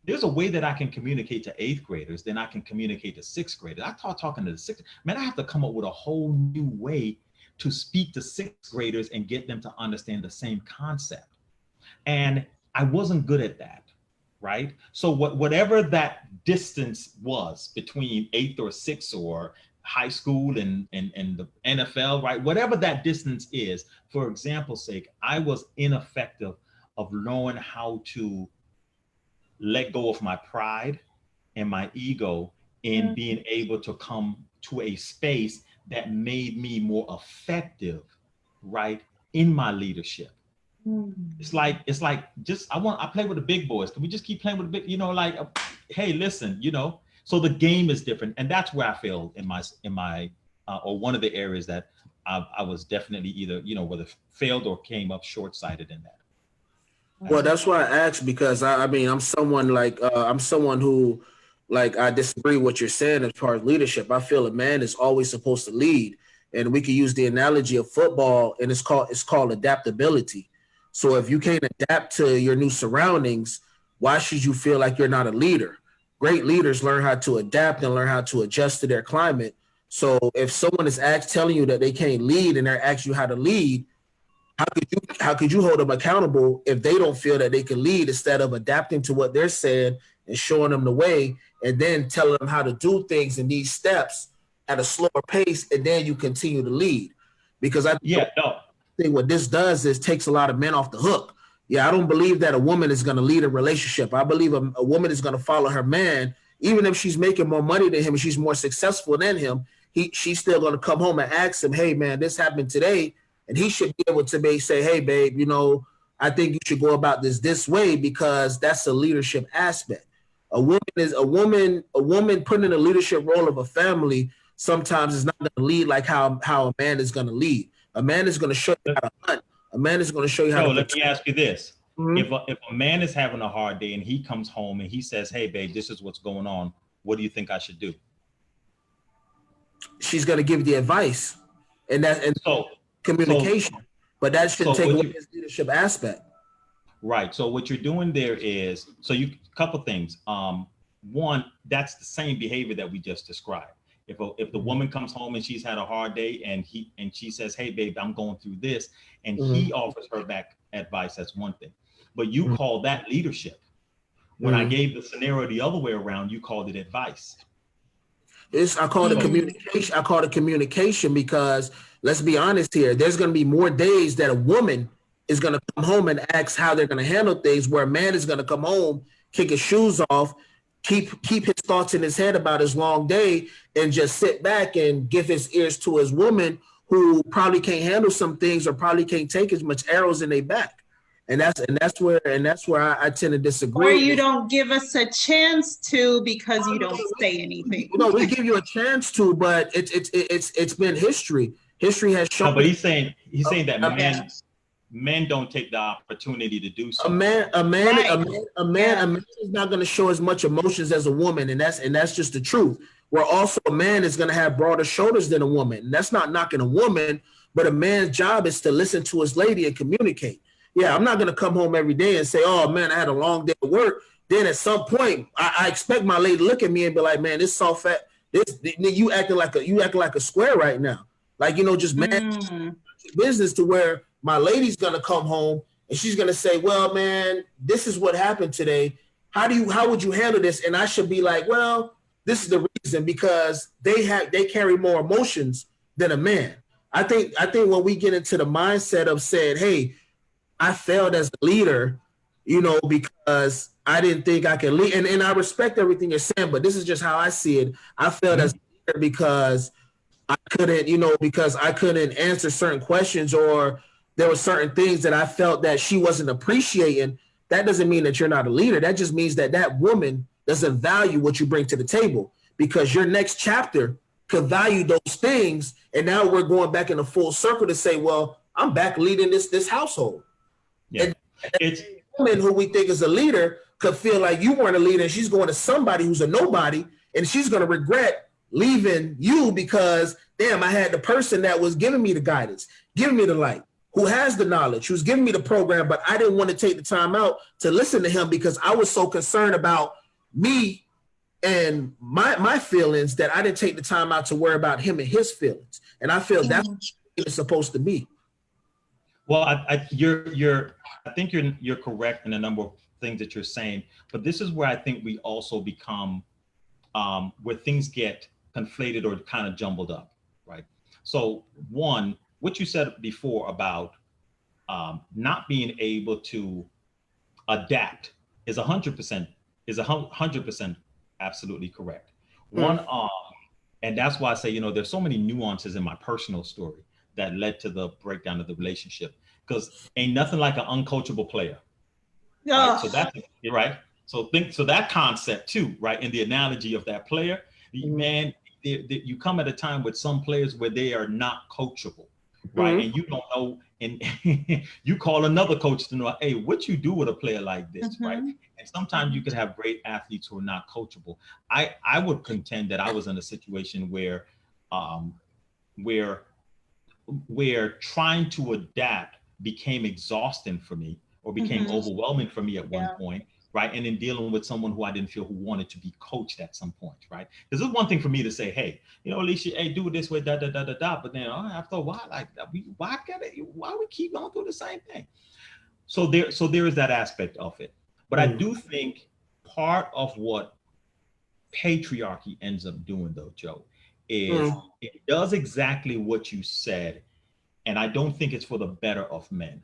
there's a way that I can communicate to 8th graders, then I can communicate to 6th graders. I start talking to the 6th, man, I have to come up with a whole new way to speak to 6th graders and get them to understand the same concept. And I wasn't good at that, right? So whatever that distance was between 8th or 6th or high school and the NFL, right? Whatever that distance is, for example's sake, I was ineffective of knowing how to let go of my pride and my ego in being able to come to a space that made me more effective, right, in my leadership. It's like I play with the big boys. Can we just keep playing with the big, hey, listen, so the game is different. And that's where I failed in my or one of the areas that I was definitely either, whether failed or came up short-sighted in that. Well, that's why I asked, because I'm someone who, I disagree with what you're saying as far as leadership. I feel a man is always supposed to lead, and we can use the analogy of football, and it's called adaptability. So if you can't adapt to your new surroundings, why should you feel like you're not a leader? Great leaders learn how to adapt and learn how to adjust to their climate. So if someone is telling you that they can't lead and they're asking you how to lead, how could you hold them accountable if they don't feel that they can lead, instead of adapting to what they're saying and showing them the way and then telling them how to do things in these steps at a slower pace, and then you continue to lead? Because I think what this does is takes a lot of men off the hook. Yeah, I don't believe that a woman is going to lead a relationship. I believe a woman is going to follow her man even if she's making more money than him and she's more successful than him, she's still going to come home and ask him, hey, man, this happened today. And he should be able to say, hey, babe, you know, I think you should go about this way, because that's a leadership aspect. A woman put in a leadership role of a family sometimes is not going to lead like how a man is going to lead. A man is going to show you how to hunt. A man is going to show you how to. Let me ask you this. Mm-hmm. If a man is having a hard day and he comes home and he says, hey, babe, this is what's going on, what do you think I should do? She's going to give the advice. And communication. But that shouldn't take away his leadership aspect. Right. So what you're doing there is, couple things. One, that's the same behavior that we just described. If the woman comes home and she's had a hard day and she says, hey, babe, I'm going through this, and he offers her back advice, that's one thing. But you call that leadership. When I gave the scenario the other way around, you called it advice. I call it communication. I call it communication because, let's be honest here, there's going to be more days that a woman is going to come home and ask how they're going to handle things, where a man is going to come home, kick his shoes off, keep his thoughts in his head about his long day, and just sit back and give his ears to his woman, who probably can't handle some things or probably can't take as much arrows in their back. And that's where I tend to disagree. Or you don't give us a chance to, because you don't say anything. No, we give you a chance to, but it's been history. History has shown. No, but he's saying that men don't take the opportunity to do so. A man is not going to show as much emotions as a woman, and that's just the truth. Where also a man is going to have broader shoulders than a woman. And that's not knocking a woman, but a man's job is to listen to his lady and communicate. Yeah, I'm not going to come home every day and say, oh, man, I had a long day at work. Then at some point, I expect my lady to look at me and be like, man, this soft fat, you acting like a square right now. Like, you know, just man business, to where my lady's going to come home and she's going to say, well, man, this is what happened today. How would you handle this? And I should be like, well, this is the reason, because they carry more emotions than a man. I think when we get into the mindset of saying, hey, I failed as a leader, you know, because I didn't think I could lead. And I respect everything you're saying, but this is just how I see it. I failed as a leader because I couldn't answer certain questions, or there were certain things that I felt that she wasn't appreciating. That doesn't mean that you're not a leader. That just means that woman doesn't value what you bring to the table, because your next chapter could value those things. And now we're going back in a full circle to say, well, I'm back leading this household. Yeah. And it's woman who we think is a leader could feel like you weren't a leader, and she's going to somebody who's a nobody, and she's going to regret leaving you because, damn, I had the person that was giving me the guidance, giving me the light, who has the knowledge, who's giving me the program, but I didn't want to take the time out to listen to him because I was so concerned about me and my feelings that I didn't take the time out to worry about him and his feelings. And I feel that's what it's supposed to be. Well, I think you're correct in a number of things that you're saying, but this is where I think we also become where things get conflated or kind of jumbled up, right? So one, what you said before about not being able to adapt is 100% absolutely correct. One, and that's why I say, you know, there's so many nuances in my personal story that led to the breakdown of the relationship, because ain't nothing like an uncoachable player. Right? So that's right. So that concept too, right? In the analogy of that player, man, you come at a time with some players where they are not coachable, right? And you don't know, and you call another coach to know, hey, what you do with a player like this, right? And sometimes you could have great athletes who are not coachable. I would contend that I was in a situation where trying to adapt became exhausting for me, or became overwhelming for me at one point, right? And in dealing with someone who I didn't feel who wanted to be coached at some point, right? Because it's one thing for me to say, hey, you know, Alicia, hey, do it this way, da da da da da. But then after a while, like, why we keep going through the same thing? So there is that aspect of it. But I do think part of what patriarchy ends up doing, though, Joe, is it does exactly what you said, and I don't think it's for the better of men,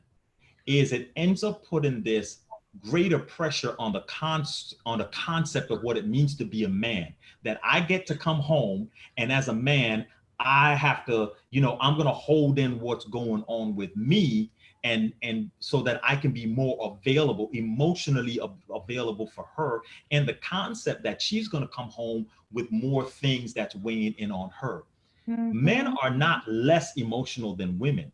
is it ends up putting this greater pressure on the concept of what it means to be a man, that I get to come home and as a man, I have to, I'm going to hold in what's going on with me, and so that I can be more available, emotionally available for her, and the concept that she's going to come home with more things that's weighing in on her. Men are not less emotional than women.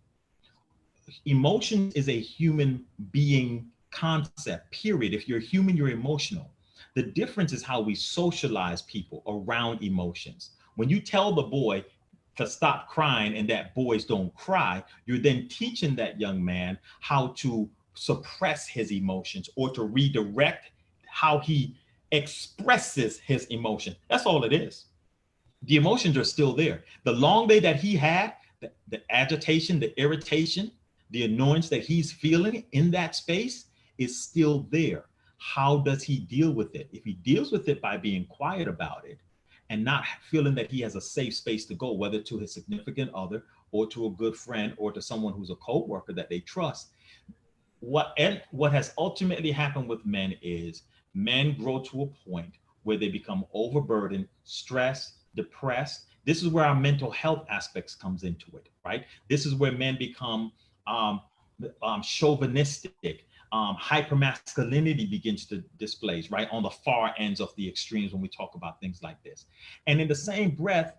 Emotion is a human being concept, period. If you're human, you're emotional. The difference is how we socialize people around emotions. When you tell the boy to stop crying and that boys don't cry, you're then teaching that young man how to suppress his emotions or to redirect how he expresses his emotion. That's all it is. The emotions are still there. The long day that he had, the agitation, the irritation, the annoyance that he's feeling in that space is still there. How does he deal with it? If he deals with it by being quiet about it and not feeling that he has a safe space to go, whether to his significant other or to a good friend or to someone who's a co-worker that they trust, what has ultimately happened with men is men grow to a point where they become overburdened, stressed, depressed. This is where our mental health aspects comes into it, right? This is where men become chauvinistic, hypermasculinity begins to displays, right? On the far ends of the extremes when we talk about things like this. And in the same breath,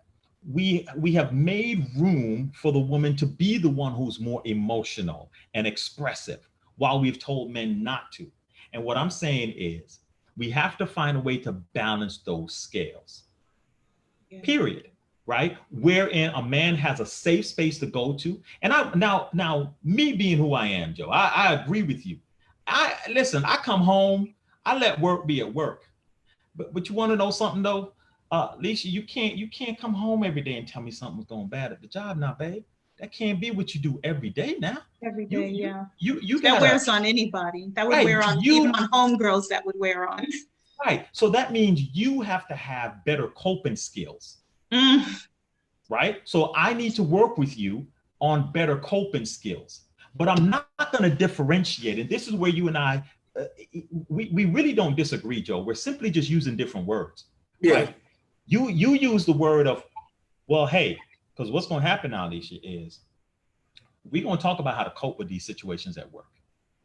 we have made room for the woman to be the one who's more emotional and expressive, while we've told men not to. And what I'm saying is we have to find a way to balance those scales, period. Right? Wherein a man has a safe space to go to. And now me being who I am, Joe, I agree with you. Listen, I come home, I let work be at work. But you want to know something though? Lisa, you can't come home every day and tell me something's going bad at the job now, babe. That can't be what you do every day now. Every day, You that wears on anybody. That would wear on even on homegirls, that would wear on. Right. So that means you have to have better coping skills. Right? So I need to work with you on better coping skills, but I'm not going to differentiate. And this is where you and I, we really don't disagree, Joe. We're simply just using different words. Yeah. Right? You use the word of, well, hey, because what's going to happen now, Alicia, is we're going to talk about how to cope with these situations at work.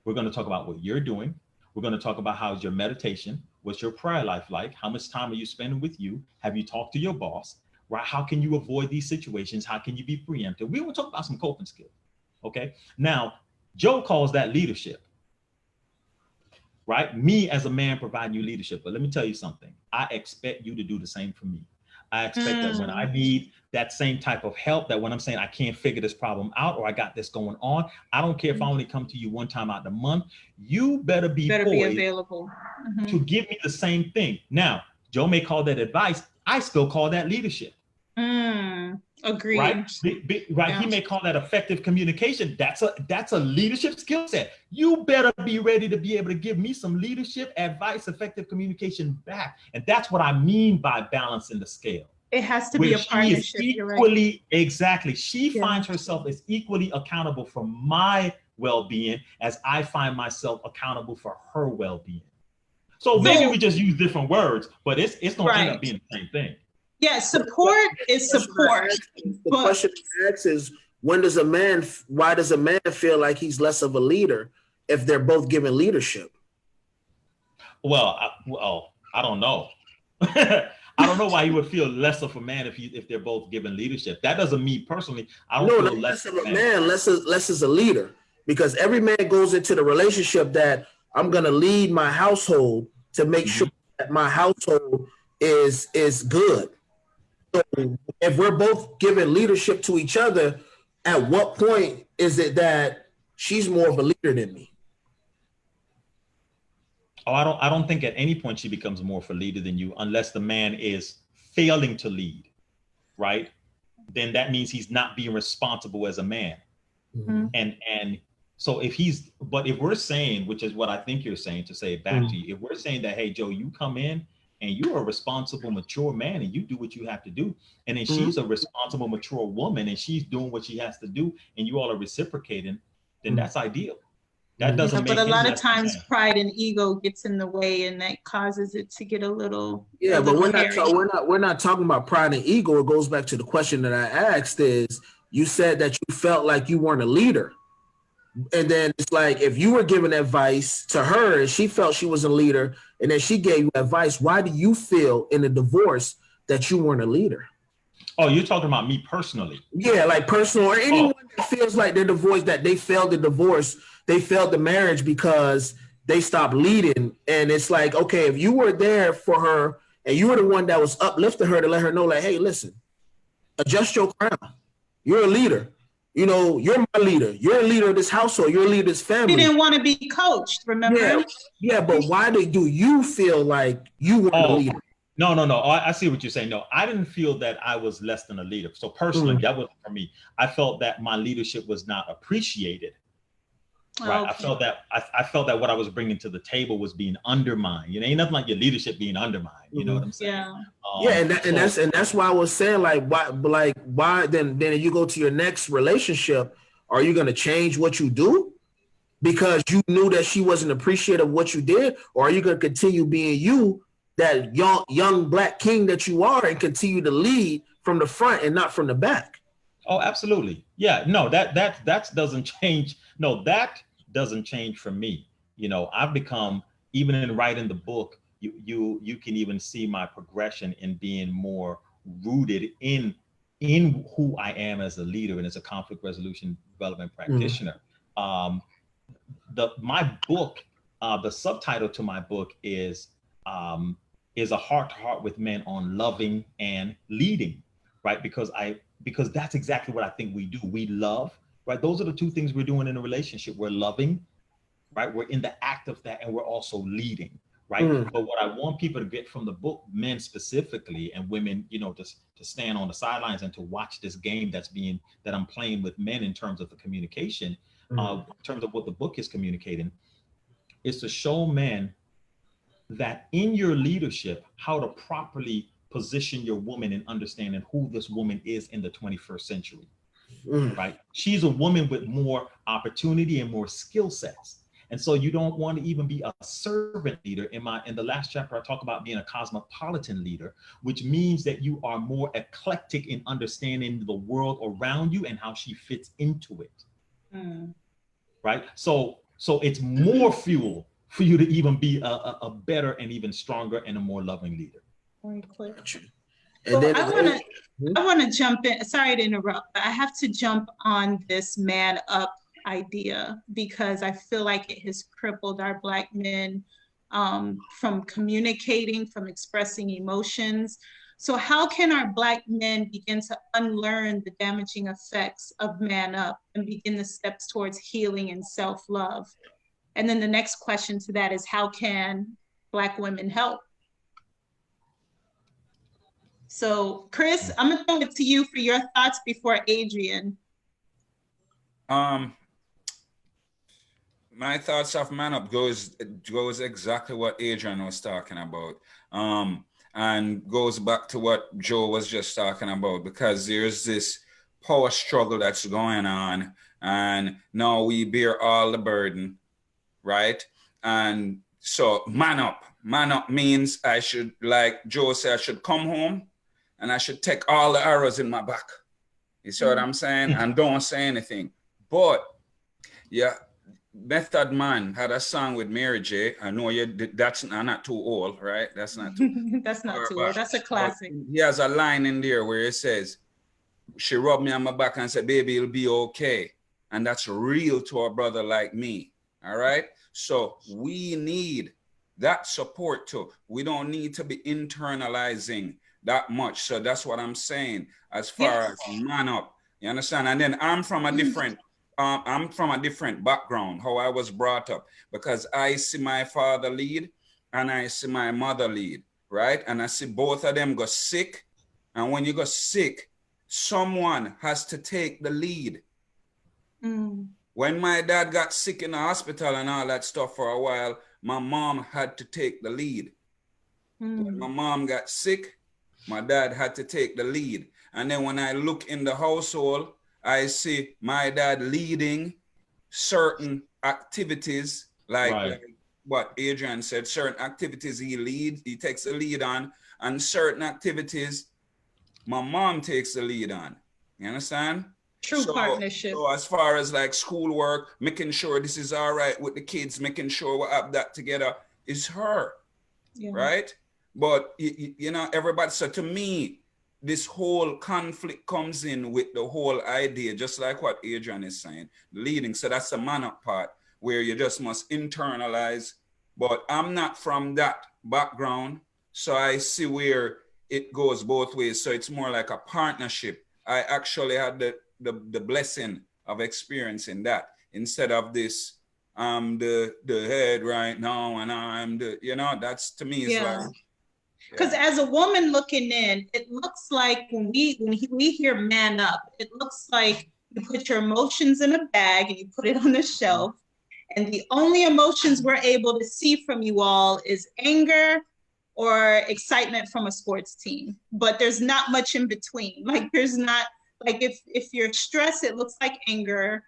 We're going to talk about what you're doing. We're going to talk about how's your meditation, what's your prayer life like, how much time are you spending with you, have you talked to your boss, right? How can you avoid these situations? How can you be preemptive? We will talk about some coping skills, okay? Now, Joe calls that leadership, right? Me as a man providing you leadership, but let me tell you something. I expect you to do the same for me. I expect that when I need that same type of help, that when I'm saying I can't figure this problem out or I got this going on, I don't care if I only come to you one time out the month, you better be available to give me the same thing. Now, Joe may call that advice. I still call that leadership. Agreed. Right? Right. Yeah. He may call that effective communication. That's a leadership skill set. You better be ready to be able to give me some leadership advice, effective communication back. And that's what I mean by balancing the scale. It has to be a partnership. Equally, exactly. She finds herself as equally accountable for my well-being as I find myself accountable for her well-being. So maybe we just use different words, but it's going to end up being the same thing. Yeah, support is support. The question I ask is, why does a man feel like he's less of a leader if they're both given leadership? Well, I don't know. I don't know why he would feel less of a man if they're both given leadership. That doesn't mean personally. I don't feel less of a man. Less as a leader, because every man goes into the relationship that I'm going to lead my household to make sure that my household is good. So if we're both giving leadership to each other, at what point is it that she's more of a leader than me? Oh, I don't think at any point she becomes more of a leader than you, unless the man is failing to lead, right? Then that means he's not being responsible as a man. And so if we're saying, which is what I think you're saying, to say it back to you, if we're saying that, hey, Joe, you come in and you're a responsible, mature man and you do what you have to do. And then she's a responsible, mature woman and she's doing what she has to do and you all are reciprocating, then that's ideal. That doesn't make but a him lot of less than times man. pride and ego gets in the way, and that causes it to get a little but hairy. we're not talking about pride and ego. It goes back to the question that I asked is you said that you felt like you weren't a leader. And then it's like if you were giving advice to her and she felt she was a leader and then she gave you advice, why do you feel in a divorce that you weren't a leader? Oh, you're talking about me personally? Yeah, like personal or anyone that feels like they're divorced, that they failed the divorce, they failed the marriage because they stopped leading. And it's like, okay, if you were there for her and you were the one that was uplifting her to let her know, like, hey, listen, adjust your crown. You're a leader. You know, you're my leader. You're a leader of this household. You're a leader of this family. She didn't want to be coached, remember? Yeah, but why do you feel like you weren't a leader? No. I see what you're saying. No, I didn't feel that I was less than a leader. So personally, that wasn't for me. I felt that my leadership was not appreciated. Right. Okay. I felt that what I was bringing to the table was being undermined. You know, ain't nothing like your leadership being undermined. You know what I'm saying? Yeah. And that's why I was saying why then if you go to your next relationship, are you going to change what you do because you knew that she wasn't appreciative of what you did, or are you going to continue being you, that young Black king that you are, and continue to lead from the front and not from the back? Oh, absolutely. Yeah. No, that doesn't change. No, that doesn't change for me. You know, I've become, even in writing the book, you can even see my progression in being more rooted in who I am as a leader and as a conflict resolution development practitioner. My book, the subtitle to my book is a heart to heart with men on loving and leading, right? Because that's exactly what I think we do. We love, right? Those are the two things we're doing in a relationship. We're loving, right? We're in the act of that, and we're also leading, right? But what I want people to get from the book, men specifically, and women, you know, to stand on the sidelines and to watch this game that I'm playing with men in terms of the communication, in terms of what the book is communicating, is to show men that in your leadership, how to properly position your woman in understanding who this woman is in the 21st century, right? She's a woman with more opportunity and more skill sets. And so you don't want to even be a servant leader. In the last chapter, I talk about being a cosmopolitan leader, which means that you are more eclectic in understanding the world around you and how she fits into it. Right? So it's more fuel for you to even be a better and even stronger and a more loving leader. Very clear. And then I want to jump in. Sorry to interrupt, but I have to jump on this man up idea because I feel like it has crippled our Black men from communicating, from expressing emotions. So how can our Black men begin to unlearn the damaging effects of man up and begin the steps towards healing and self-love? And then the next question to that is, how can Black women help? So Chris, I'm gonna throw it to you for your thoughts before Adrian. My thoughts of man up goes exactly what Adrian was talking about. And goes back to what Joe was just talking about, because there's this power struggle that's going on, and now we bear all the burden, right? And so man up means I should, like Joe said, I should come home and I should take all the arrows in my back. You see what I'm saying? And don't say anything. But yeah, Method Man had a song with Mary J. I know that's not too old, right? That's not too that's not too old. That's a classic. He has a line in there where it says, she rubbed me on my back and said, baby, it'll be okay. And that's real to a brother like me. All right. So we need that support too. We don't need to be internalizing that much. So that's what I'm saying as far as man up. You understand? And then I'm from a different background, how I was brought up, because I see my father lead and I see my mother lead, right? And I see both of them go sick. And when you go sick, someone has to take the lead. When my dad got sick in the hospital and all that stuff for a while, my mom had to take the lead. When my mom got sick, my dad had to take the lead. And then when I look in the household, I see my dad leading certain activities, like, Right. like what Adrian said, certain activities he takes the lead on, and certain activities my mom takes the lead on. You understand? True So, partnership. so as far as like schoolwork, making sure this is all right with the kids, making sure we have that together is her, Yeah. right? But you know, everybody. So to me, this whole conflict comes in with the whole idea, just like what Adrian is saying, leading. So that's the man up part where you just must internalize. But I'm not from that background, so I see where it goes both ways. So it's more like a partnership. I actually had the blessing of experiencing that instead of this the head right now and I'm the, you know, that's to me is like, because as a woman looking in, it looks like when we hear man up, it looks like you put your emotions in a bag and you put it on the shelf, and the only emotions we're able to see from you all is anger or excitement from a sports team. But there's not much in between. Like there's not, like if you're stressed, it looks like anger.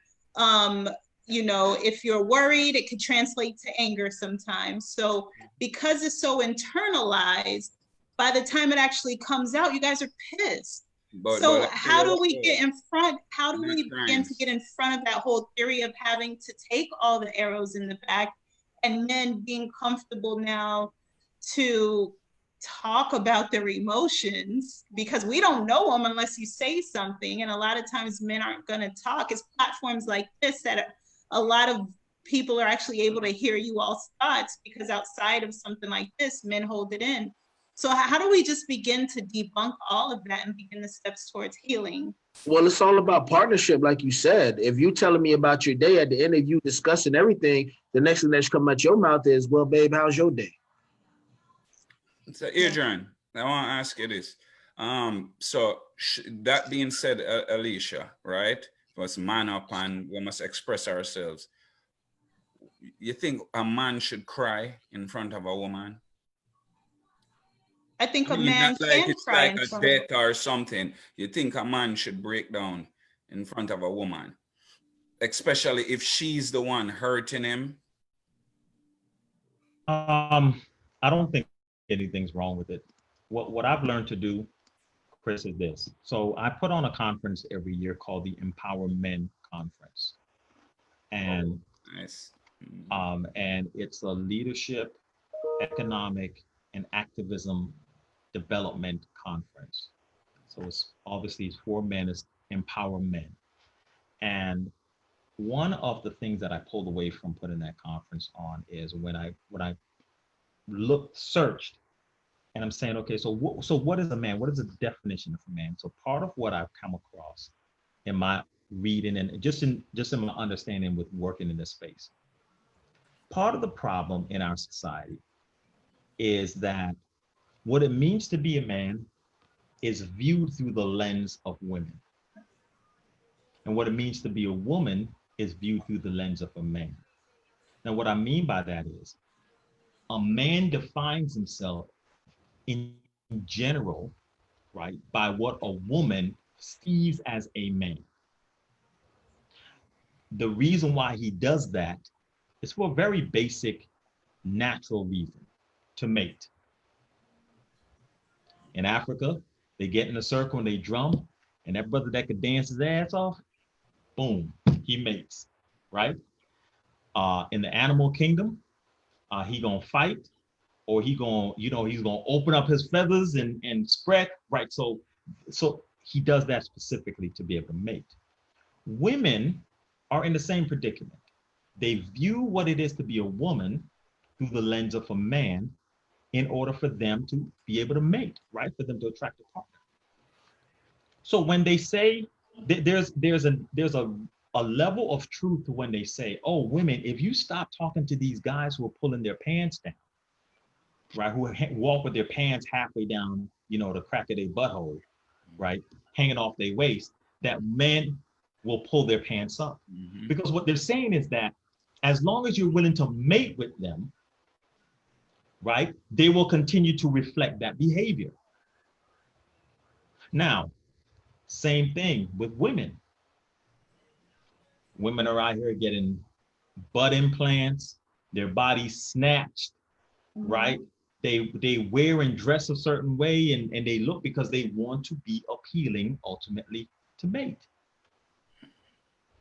You know, if you're worried, it could translate to anger sometimes. So because it's so internalized, by the time it actually comes out, you guys are pissed. So how do we get in front? How do we begin to get in front of that whole theory of having to take all the arrows in the back and men being comfortable now to talk about their emotions, because we don't know them unless you say something, and a lot of times men aren't going to talk. It's platforms like this that a lot of people are actually able to hear you all's thoughts, because outside of something like this, men hold it in. So how do we just begin to debunk all of that and begin the steps towards healing? Well, it's all about partnership, like you said. If you telling me about your day at the end of you discussing everything, the next thing that should come out your mouth is, well, babe, how's your day? So Adrian, I want to ask you this. So that being said, Alicia, right? Was man up and we must express ourselves. You think a man should cry in front of a woman? I think I a mean, man not like can it's cry like in a front of. death or something. You think a man should break down in front of a woman, especially if she's the one hurting him? I don't think anything's wrong with it. What I've learned to do, Chris, is this. So I put on a conference every year called the Empower Men Conference, and Nice. and it's a leadership, economic, and activism development conference. So it's obviously it's for men, it's empower men. And one of the things that I pulled away from putting that conference on is when I searched, and I'm saying, okay, so what is a man? What is the definition of a man? So part of what I've come across in my reading and just in my understanding with working in this space, part of the problem in our society is that what it means to be a man is viewed through the lens of women. And what it means to be a woman is viewed through the lens of a man. Now, what I mean by that is a man defines himself in general, right, by what a woman sees as a man. The reason why he does that is for a very basic, natural reason: to mate. In Africa, they get in a circle and they drum, and that brother that could dance his ass off, boom, he mates, right? In the animal kingdom, he gonna fight, or he gonna, he's gonna open up his feathers and spread, right? So he does that specifically to be able to mate. Women are in the same predicament. They view what it is to be a woman through the lens of a man in order for them to be able to mate, right? For them to attract a partner. So when they say there's a level of truth to when they say, oh, women, if you stop talking to these guys who are pulling their pants down, right, who walk with their pants halfway down, the crack of their butthole, right, hanging off their waist, that men will pull their pants up. Mm-hmm. Because what they're saying is that as long as you're willing to mate with them, right, they will continue to reflect that behavior. Now, same thing with women. Women are out here getting butt implants, their bodies snatched, right? They wear and dress a certain way, and they look because they want to be appealing ultimately to mate.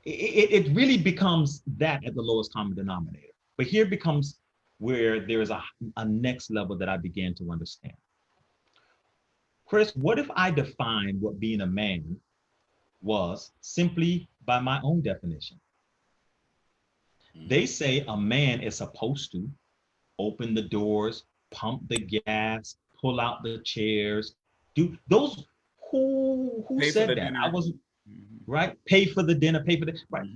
It really becomes that at the lowest common denominator. But here becomes where there is a next level that I began to understand. Chris, what if I define what being a man was simply by my own definition? They say a man is supposed to open the doors, pump the gas, pull out the chairs, do those. Who said that? Dinner. I wasn't right. Pay for the dinner, pay for the right.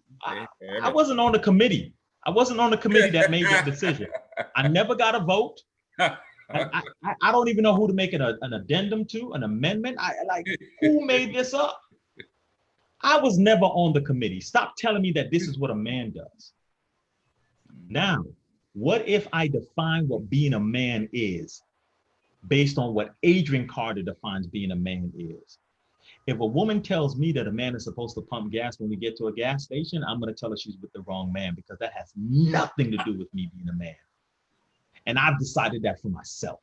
I wasn't on the committee. I wasn't on the committee that made that decision. I never got a vote. I don't even know who to make it an addendum to, an amendment. Who made this up? I was never on the committee. Stop telling me that this is what a man does. Now, what if I define what being a man is based on what Adrian Carter defines being a man is? If a woman tells me that a man is supposed to pump gas when we get to a gas station, I'm going to tell her she's with the wrong man, because that has nothing to do with me being a man. And I've decided that for myself.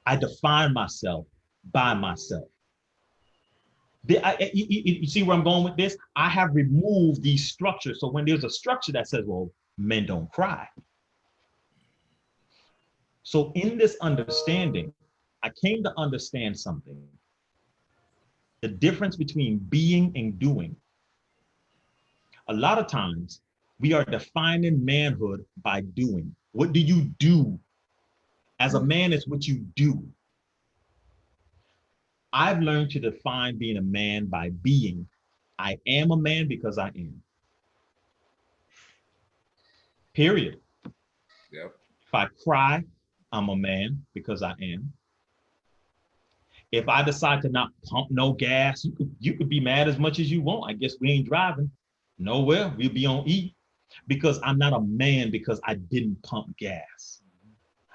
I define myself by myself. You see where I'm going with this? I have removed these structures. So when there's a structure that says, well, men don't cry. So in this understanding, I came to understand something. The difference between being and doing. A lot of times we are defining manhood by doing. What do you do? As a man, it's what you do. I've learned to define being a man by being. I am a man because I am. Period. Yep. If I cry, I'm a man because I am. If I decide to not pump no gas, you could be mad as much as you want. I guess we ain't driving nowhere. We'll be on E, because I'm not a man because I didn't pump gas.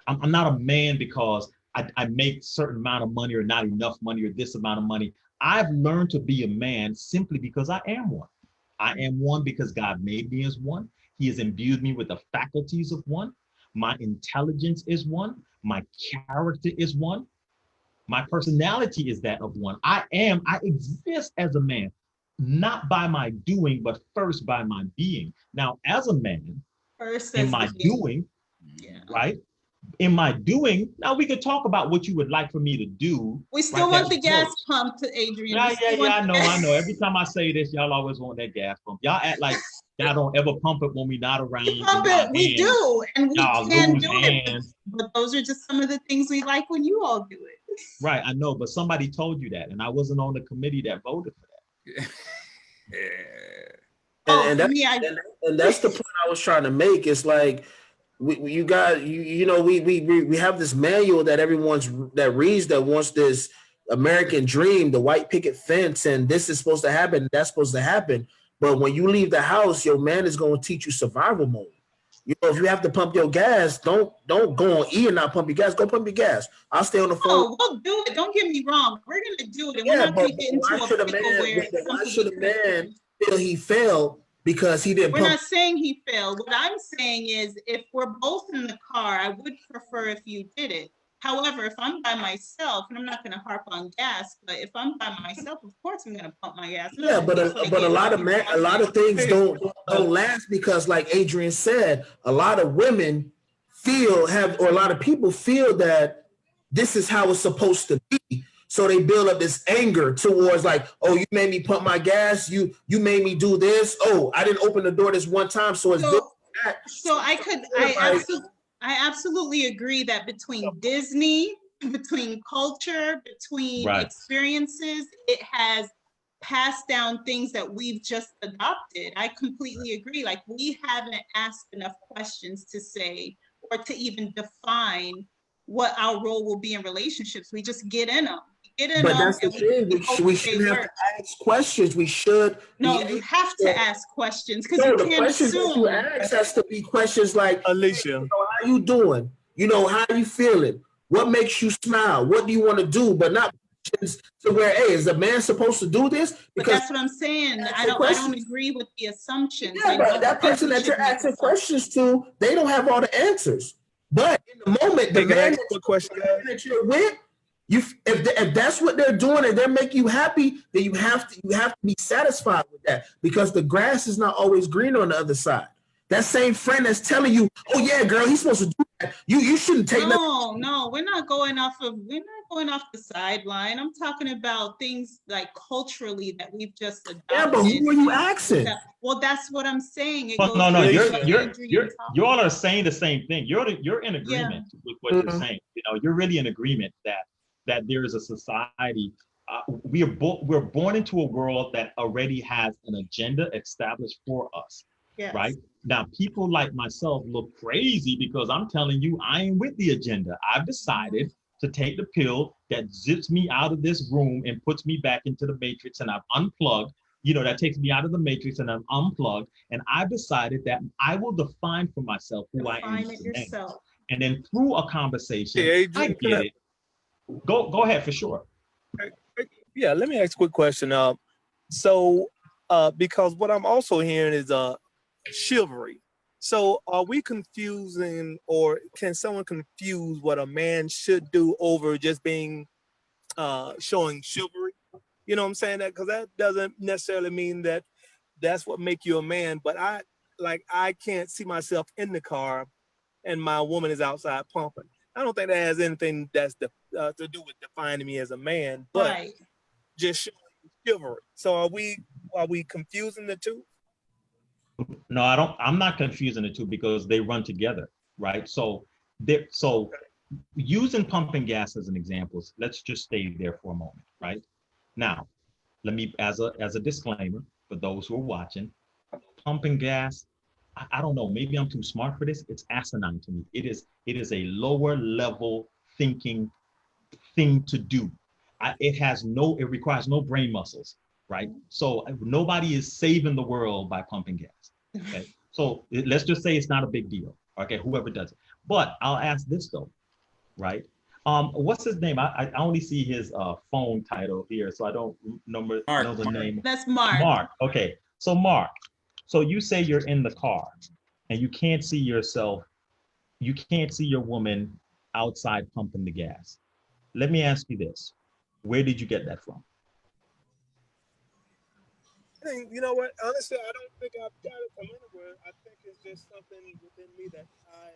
I'm not a man because I make a certain amount of money or not enough money or this amount of money. I've learned to be a man simply because I am one. I am one because God made me as one. He has imbued me with the faculties of one. My intelligence is one. My character is one. My personality is that of one. I exist as a man, not by my doing, but first by my being. Now, as a man, in my doing, right? In my doing, now we could talk about what you would like for me to do. We still want the gas pump, Adrian. Yeah, I know. Every time I say this, y'all always want that gas pump. Y'all act like y'all don't ever pump it when we're not around. We pump it, we do, and we can do it. But those are just some of the things we like when you all do it. Right, I know, but somebody told you that, and I wasn't on the committee that voted for that. Yeah. And that's the point I was trying to make. It's like we have this manual that reads that wants this American dream, the white picket fence, and this is supposed to happen, that's supposed to happen. But when you leave the house, your man is going to teach you survival mode. You know, if you have to pump your gas, don't go on E and not pump your gas. Go pump your gas. I'll stay on the phone. Oh, we'll do it. Don't get me wrong. We're gonna do it, and we're not gonna get into a pickle where why should a man feel he failed because he didn't? We're not saying he failed. What I'm saying is, if we're both in the car, I would prefer if you did it. However, if I'm by myself, and I'm not going to harp on gas, but if I'm by myself, of course I'm going to pump my gas. Yeah, but a lot of things don't last because, like Adrian said, a lot of women or a lot of people feel that this is how it's supposed to be. So they build up this anger towards like, oh, you made me pump my gas. You made me do this. Oh, I didn't open the door this one time, so it's this. So I absolutely agree that between Disney, between culture, between experiences, it has passed down things that we've just adopted. I completely agree. Like, we haven't asked enough questions to say or to even define what our role will be in relationships. We just get in them. But that's the thing. We shouldn't have to ask questions. We should. No, you have to ask questions because you can't assume. The questions that you ask has to be questions like, Alicia, how you doing? How are you feeling? What makes you smile? What do you want to do? But not questions to where, hey, is a man supposed to do this? But that's what I'm saying. I don't agree with the assumptions. Yeah, but that person that you're asking questions to, they don't have all the answers. But in the moment, the man that you're with, if that's what they're doing and they're making you happy, then you have to be satisfied with that, because the grass is not always green on the other side. That same friend that's telling you, oh yeah, girl, he's supposed to do that. You shouldn't take nothing. No, we're not going off the sideline. I'm talking about things like culturally that we've just adopted. Yeah, but who are you asking? Well, that's what I'm saying. No, you all are saying the same thing. You're in agreement with what you're saying. You know, you're really in agreement that there is a society. We're born into a world that already has an agenda established for us. Yes. Right now, people like myself look crazy because I'm telling you, I ain't with the agenda. I've decided to take the pill that zips me out of this room and puts me back into the matrix, and I've unplugged. You know, that takes me out of the matrix and I'm unplugged. And I've decided that I will define for myself who I am. Yourself. And then through a conversation, I get it. Go ahead, for sure. Yeah, let me ask a quick question. Because what I'm also hearing is chivalry. So are we confusing, or can someone confuse what a man should do over just being showing chivalry? You know what I'm saying? That because that doesn't necessarily mean that that's what make you a man. But I can't see myself in the car and my woman is outside pumping. I don't think that has anything that's to do with defining me as a man, but just showing chivalry. So are we confusing the two? No, I'm not confusing the two because they run together, right? So using pumping gas as an example, let's just stay there for a moment, right? Now, let me, as a disclaimer for those who are watching, pumping gas, I don't know, maybe I'm too smart for this. It's asinine to me. It is a lower level thinking thing to do. It requires no brain muscles, right? So nobody is saving the world by pumping gas. Okay, so let's just say it's not a big deal. Okay, whoever does it. But I'll ask this though, right? What's his name? I only see his phone title here, so I don't know the name. That's Mark. Mark. Okay, so Mark. So you say you're in the car, and you can't see yourself. You can't see your woman outside pumping the gas. Let me ask you this: where did you get that from? You know what? Honestly, I don't think I've got it from anywhere. I think it's just something within me that I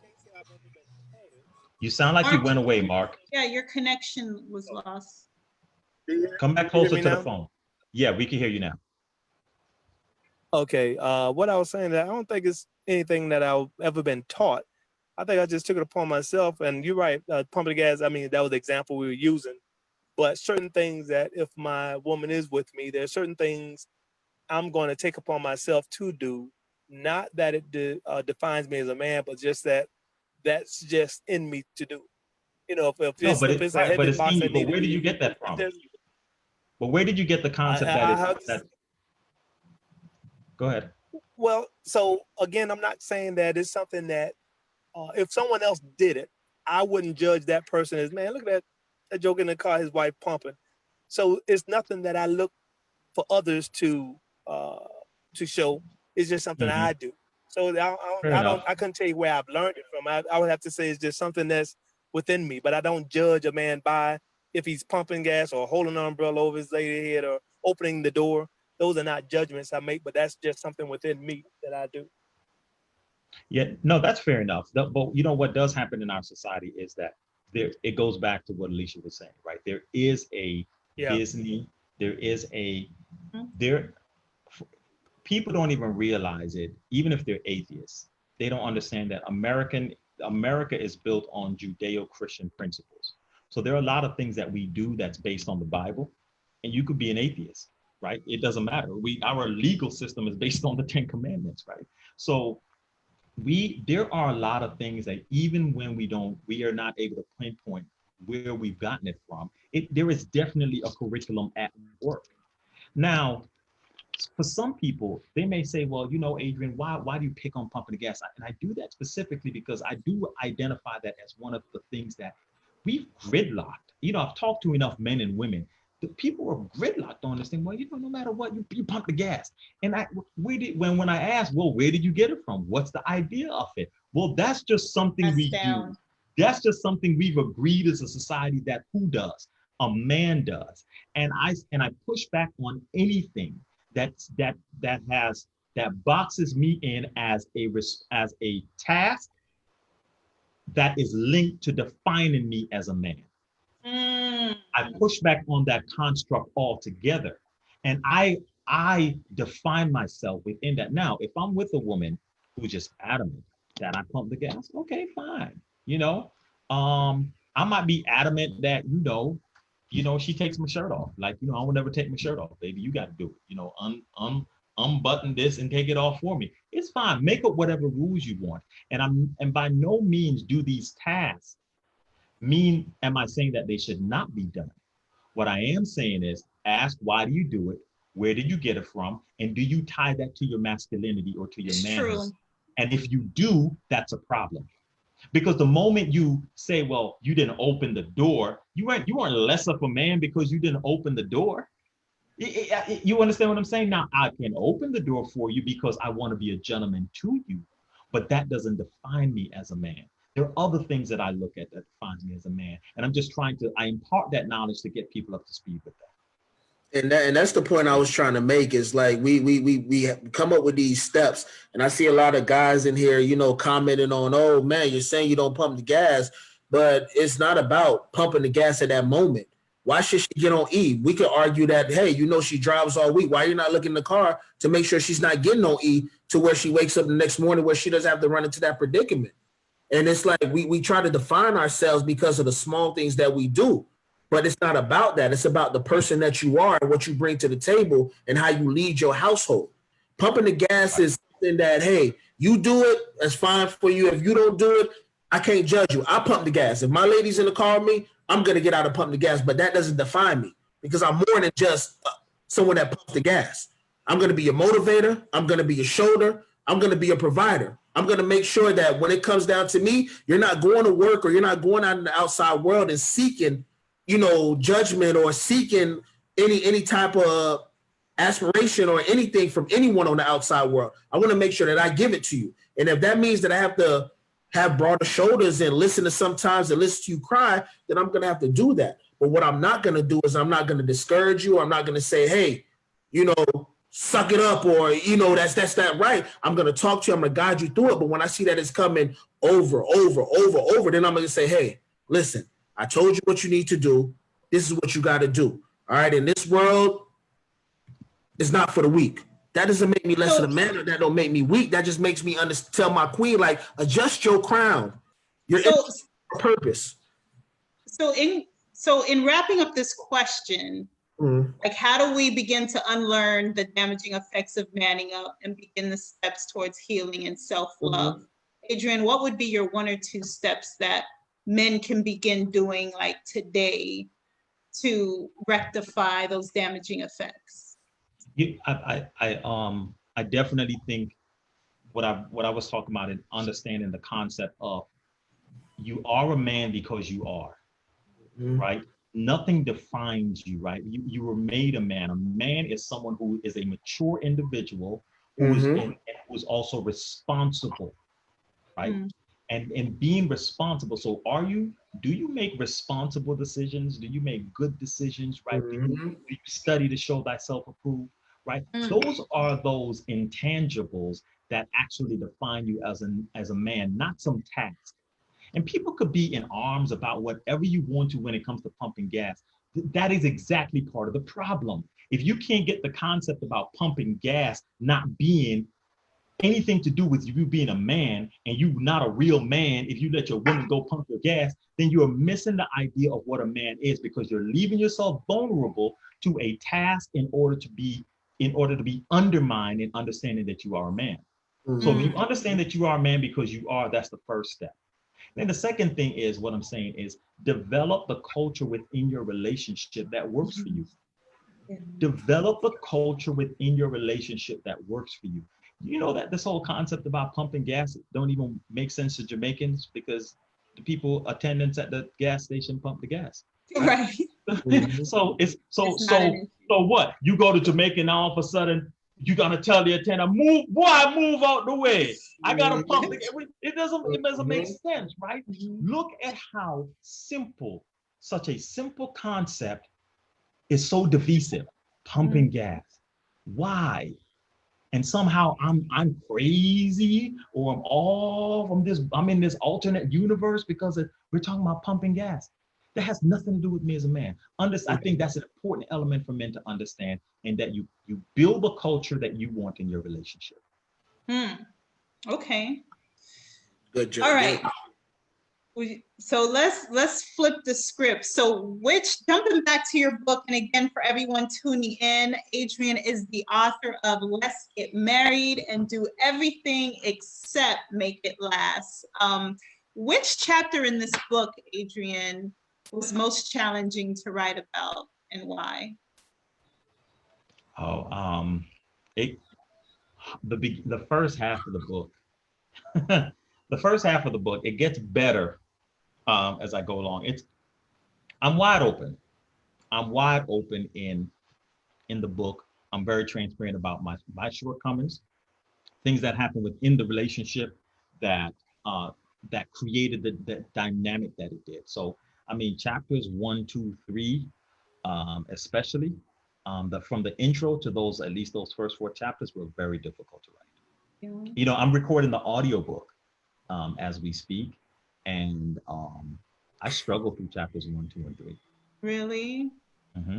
can't say I've ever been told it. You sound like you went away, Mark. Yeah, your connection was lost. Come back closer to the phone. Yeah, we can hear you now. Okay. What I was saying, that I don't think it's anything that I've ever been taught. I think I just took it upon myself. And you're right, pumping the gas. I mean, that was the example we were using. But certain things that if my woman is with me, there are certain things I'm going to take upon myself to do. Not that it defines me as a man, but just that's just in me to do. You know, if it's a heavy box, but where did you get that from? But where did you get the concept that? Go ahead. Well, so again, I'm not saying that it's something that if someone else did it, I wouldn't judge that person as, man, look at that joke in the car, his wife pumping. So it's nothing that I look for others to show. It's just something I do. So I couldn't tell you where I've learned it from. I would have to say it's just something that's within me. But I don't judge a man by if he's pumping gas or holding an umbrella over his lady head or opening the door. Those are not judgments I make, but that's just something within me that I do. Yeah, no, that's fair enough. But you know what does happen in our society is that it goes back to what Alicia was saying, right? There is a Disney, people don't even realize it, even if they're atheists. They don't understand that America is built on Judeo-Christian principles. So there are a lot of things that we do that's based on the Bible, and you could be an atheist, right? It doesn't matter. Our legal system is based on the 10 Commandments, right? So there are a lot of things that even when we are not able to pinpoint where we've gotten it from, there is definitely a curriculum at work. Now, for some people, they may say, well, you know, Adrian, why do you pick on pumping the gas? And I do that specifically because I do identify that as one of the things that we've gridlocked. You know, I've talked to enough men and women. The people are gridlocked on this thing. Well, you know, no matter what, you pump the gas. And when I asked, well, where did you get it from? What's the idea of it? Well, that's just something we do. That's just something we've agreed as a society that who does? A man does. And I push back on anything that boxes me in as a task that is linked to defining me as a man. I push back on that construct altogether. And I define myself within that. Now, if I'm with a woman who's just adamant that I pump the gas, okay, fine. You know, I might be adamant that, she takes my shirt off. Like, I will never take my shirt off, baby. You got to do it. Unbutton this and take it off for me. It's fine. Make up whatever rules you want. And by no means do these tasks am I saying that they should not be done? What I am saying is ask, why do you do it? Where did you get it from? And do you tie that to your masculinity or to your manhood? And if you do, that's a problem. Because the moment you say, well, you didn't open the door, you weren't less of a man because you didn't open the door. You understand what I'm saying? Now, I can open the door for you because I want to be a gentleman to you, but that doesn't define me as a man. There are other things that I look at that defines me as a man. And I'm just I impart that knowledge to get people up to speed with that. And that's the point I was trying to make is like, we come up with these steps, and I see a lot of guys in here, commenting on, oh man, you're saying you don't pump the gas, but it's not about pumping the gas at that moment. Why should she get on E? We could argue that, hey, she drives all week. Why are you not looking in the car to make sure she's not getting on E to where she wakes up the next morning where she doesn't have to run into that predicament? And it's like we try to define ourselves because of the small things that we do, but it's not about that. It's about the person that you are and what you bring to the table and how you lead your household. Pumping the gas is something that, hey, you do it, that's fine for you. If you don't do it, I can't judge you. I pump the gas. If my lady's in the car with me, I'm going to get out and pump the gas, but that doesn't define me because I'm more than just someone that pumps the gas. I'm going to be a motivator. I'm going to be a shoulder. I'm going to be a provider. I'm going to make sure that when it comes down to me, you're not going to work or you're not going out in the outside world and seeking, judgment or seeking any type of aspiration or anything from anyone on the outside world. I want to make sure that I give it to you. And if that means that I have to have broader shoulders and listen to sometimes and listen to you cry, then I'm going to have to do that. But what I'm not going to do is I'm not going to discourage you. I'm not going to say, hey, suck it up, or, that's not right. I'm going to talk to you. I'm going to guide you through it. But when I see that it's coming over, then I'm going to say, hey, listen, I told you what you need to do. This is what you got to do. All right. In this world, it's not for the weak. That doesn't make me less of a man, or that don't make me weak. That just makes me tell my queen, like, adjust your crown. You're in purpose. So in wrapping up this question, like, how do we begin to unlearn the damaging effects of manning up and begin the steps towards healing and self-love? Adrian, what would be your 1 or 2 steps that men can begin doing like today to rectify those damaging effects? I definitely think what I was talking about is understanding the concept of you are a man because you are, right? Nothing defines you, right? You were made a man. A man is someone who is a mature individual who's also responsible, right? And being responsible. So do you make responsible decisions? Do you make good decisions, right? Do you study to show thyself approved, right? Those are those intangibles that actually define you as a man, not some task. And people could be in arms about whatever you want to when it comes to pumping gas. That is exactly part of the problem. If you can't get the concept about pumping gas not being anything to do with you being a man, and you not a real man, if you let your woman go pump your gas, then you're missing the idea of what a man is, because you're leaving yourself vulnerable to a task in order to be undermined in understanding that you are a man. So if you understand that you are a man because you are, that's the first step. Then the second thing is, what I'm saying is, develop the culture within your relationship that works for you. Develop a culture within your relationship that works for you. You know that this whole concept about pumping gas don't even make sense to Jamaicans, because the people attendants at the gas station pump the gas. Right. So It's not an issue. so what? You go to Jamaica and all of a sudden you're gonna tell the attendant, move, boy, move out the way. I gotta pump the gas. It doesn't make sense, right? Look at how simple, such a simple concept is so divisive. Pumping gas. Why? And somehow I'm crazy, or I'm in this alternate universe because we're talking about pumping gas. That has nothing to do with me as a man. I think that's an important element for men to understand, and that you build the culture that you want in your relationship. Okay. Good job. All right. So let's flip the script. So jumping back to your book, and again, for everyone tuning in, Adrian is the author of Let's Get Married and Do Everything Except Make It Last. Which chapter in this book, Adrian, was most challenging to write about, and why? The first half of the book, it gets better as I go along. I'm wide open. I'm wide open in the book. I'm very transparent about my shortcomings, things that happen within the relationship that created the dynamic that it did. So, I mean, chapters 1, 2, 3, especially from the intro to those, at least those first 4 chapters, were very difficult to write. You know, I'm recording the audiobook as we speak, and I struggle through chapters 1, 2, and 3. Really? Mm-hmm.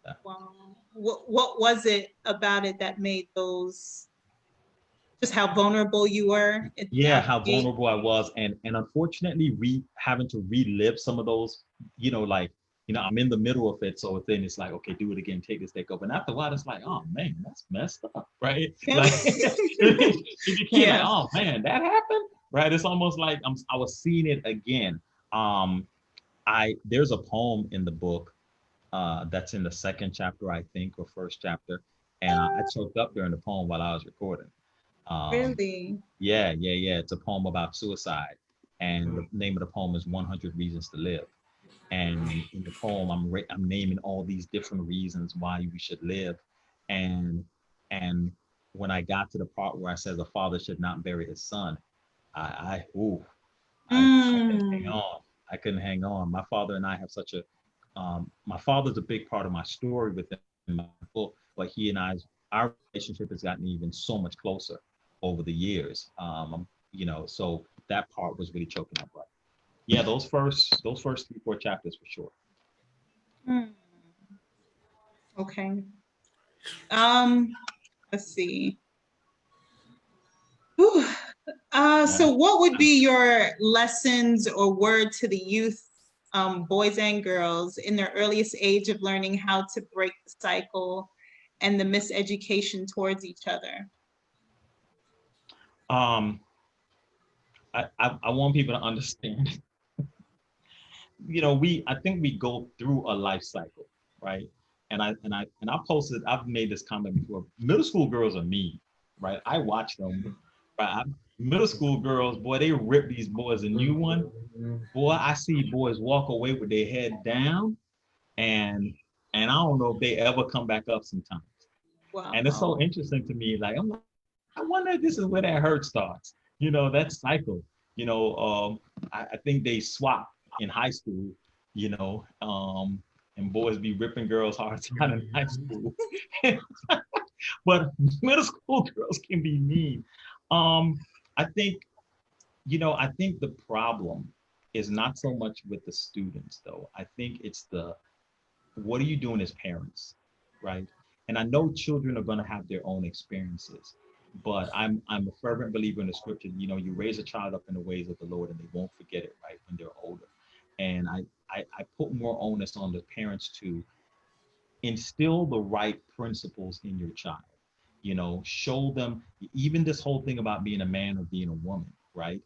Yeah. Wow. What was it about it that made those, just how vulnerable you were? Yeah, how vulnerable I was, and unfortunately, having to relive some of those, I'm in the middle of it, so then it's like, okay, do it again, take this, take over, and after a while, it's like, oh man, that's messed up, right? Like, it became like, oh man, that happened, right? It's almost like I was seeing it again. There's a poem in the book that's in the second chapter, I think, or first chapter, and I choked up during the poem while I was recording. Really? Yeah. It's a poem about suicide, and the name of the poem is 100 Reasons to Live. And in the poem, I'm naming all these different reasons why we should live. And when I got to the part where I said the father should not bury his son, I couldn't hang on. I couldn't hang on. My father and I have such a my father's a big part of my story within my book, but he and our relationship has gotten even so much closer over the years. So that part was really choking up. But yeah, those first 3, 4 chapters for sure. Okay. Let's see. So what would be your lessons or word to the youth, boys and girls, in their earliest age of learning how to break the cycle and the miseducation towards each other? I want people to understand. I think we go through a life cycle, right? And I've made this comment before. Middle school girls are mean, right? I watch them. Right? Middle school girls, boy, they rip these boys a new one. Boy, I see boys walk away with their head down, and I don't know if they ever come back up sometimes. Wow. And it's so interesting to me. Like, I wonder if this is where that hurt starts. That cycle. I think they swap in high school, and boys be ripping girls' hearts out in high school. But middle school girls can be mean. I think the problem is not so much with the students, though. I think it's what are you doing as parents, right? And I know children are going to have their own experiences, but I'm a fervent believer in the scripture. You raise a child up in the ways of the Lord, and they won't forget it, right, when they're older. And I put more onus on the parents to instill the right principles in your child. Show them, even this whole thing about being a man or being a woman, right?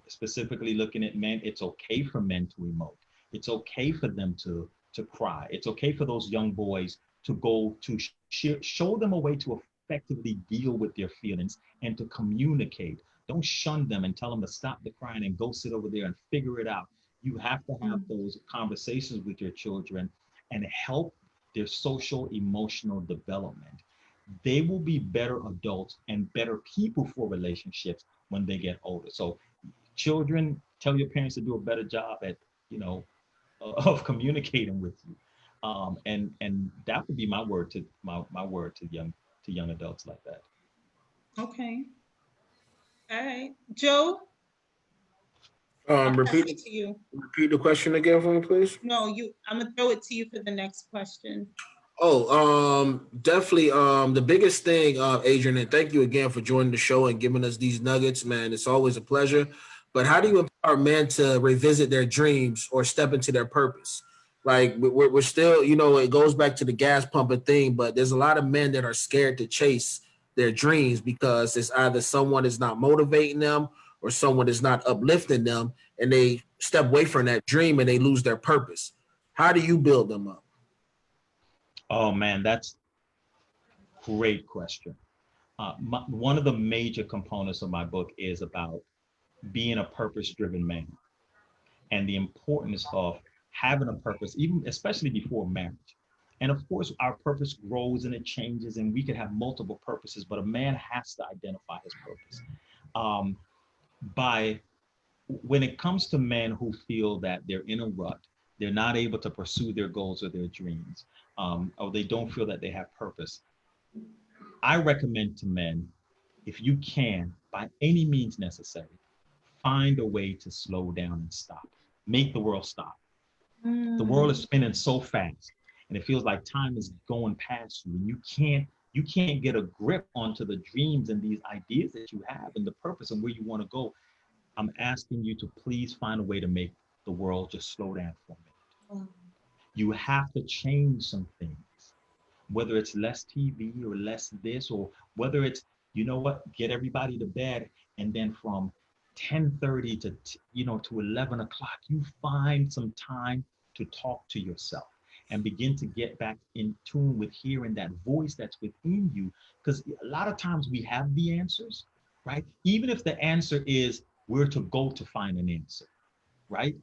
Specifically looking at men, it's okay for men to emote. It's okay for them to cry. It's okay for those young boys to go to show them a way to effectively deal with their feelings and to communicate. Don't shun them and tell them to stop the crying and go sit over there and figure it out. You have to have those conversations with your children and help their social emotional development. They will be better adults and better people for relationships when they get older. So children, tell your parents to do a better job at, of communicating with you. And that would be my word to my word to young adults like that. Okay. All right. Joe, I'll pass it to you. Repeat the question again for me, please. No, I'm gonna throw it to you for the next question. Definitely. The biggest thing, Adrian, and thank you again for joining the show and giving us these nuggets, man. It's always a pleasure. But how do you empower men to revisit their dreams or step into their purpose? Like we're still, it goes back to the gas pumping thing, but there's a lot of men that are scared to chase their dreams because it's either someone is not motivating them or someone is not uplifting them, and they step away from that dream and they lose their purpose. How do you build them up? Oh man, that's great question. One of the major components of my book is about being a purpose-driven man and the importance of having a purpose, even especially before marriage. And of course, our purpose grows and it changes, and we can have multiple purposes, but a man has to identify his purpose. When it comes to men who feel that they're in a rut, they're not able to pursue their goals or their dreams, or they don't feel that they have purpose, I recommend to men, if you can, by any means necessary, find a way to slow down and stop. Make the world stop. The world is spinning so fast, and it feels like time is going past you, and you can't get a grip onto the dreams and these ideas that you have and the purpose and where you want to go. I'm asking you to please find a way to make the world just slow down for a minute. You have to change some things, whether it's less TV or less this, or whether it's, get everybody to bed, and then from 10:30 to 11 o'clock, you find some time to talk to yourself and begin to get back in tune with hearing that voice that's within you. Because a lot of times we have the answers, right? Even if the answer is where to go to find an answer, right?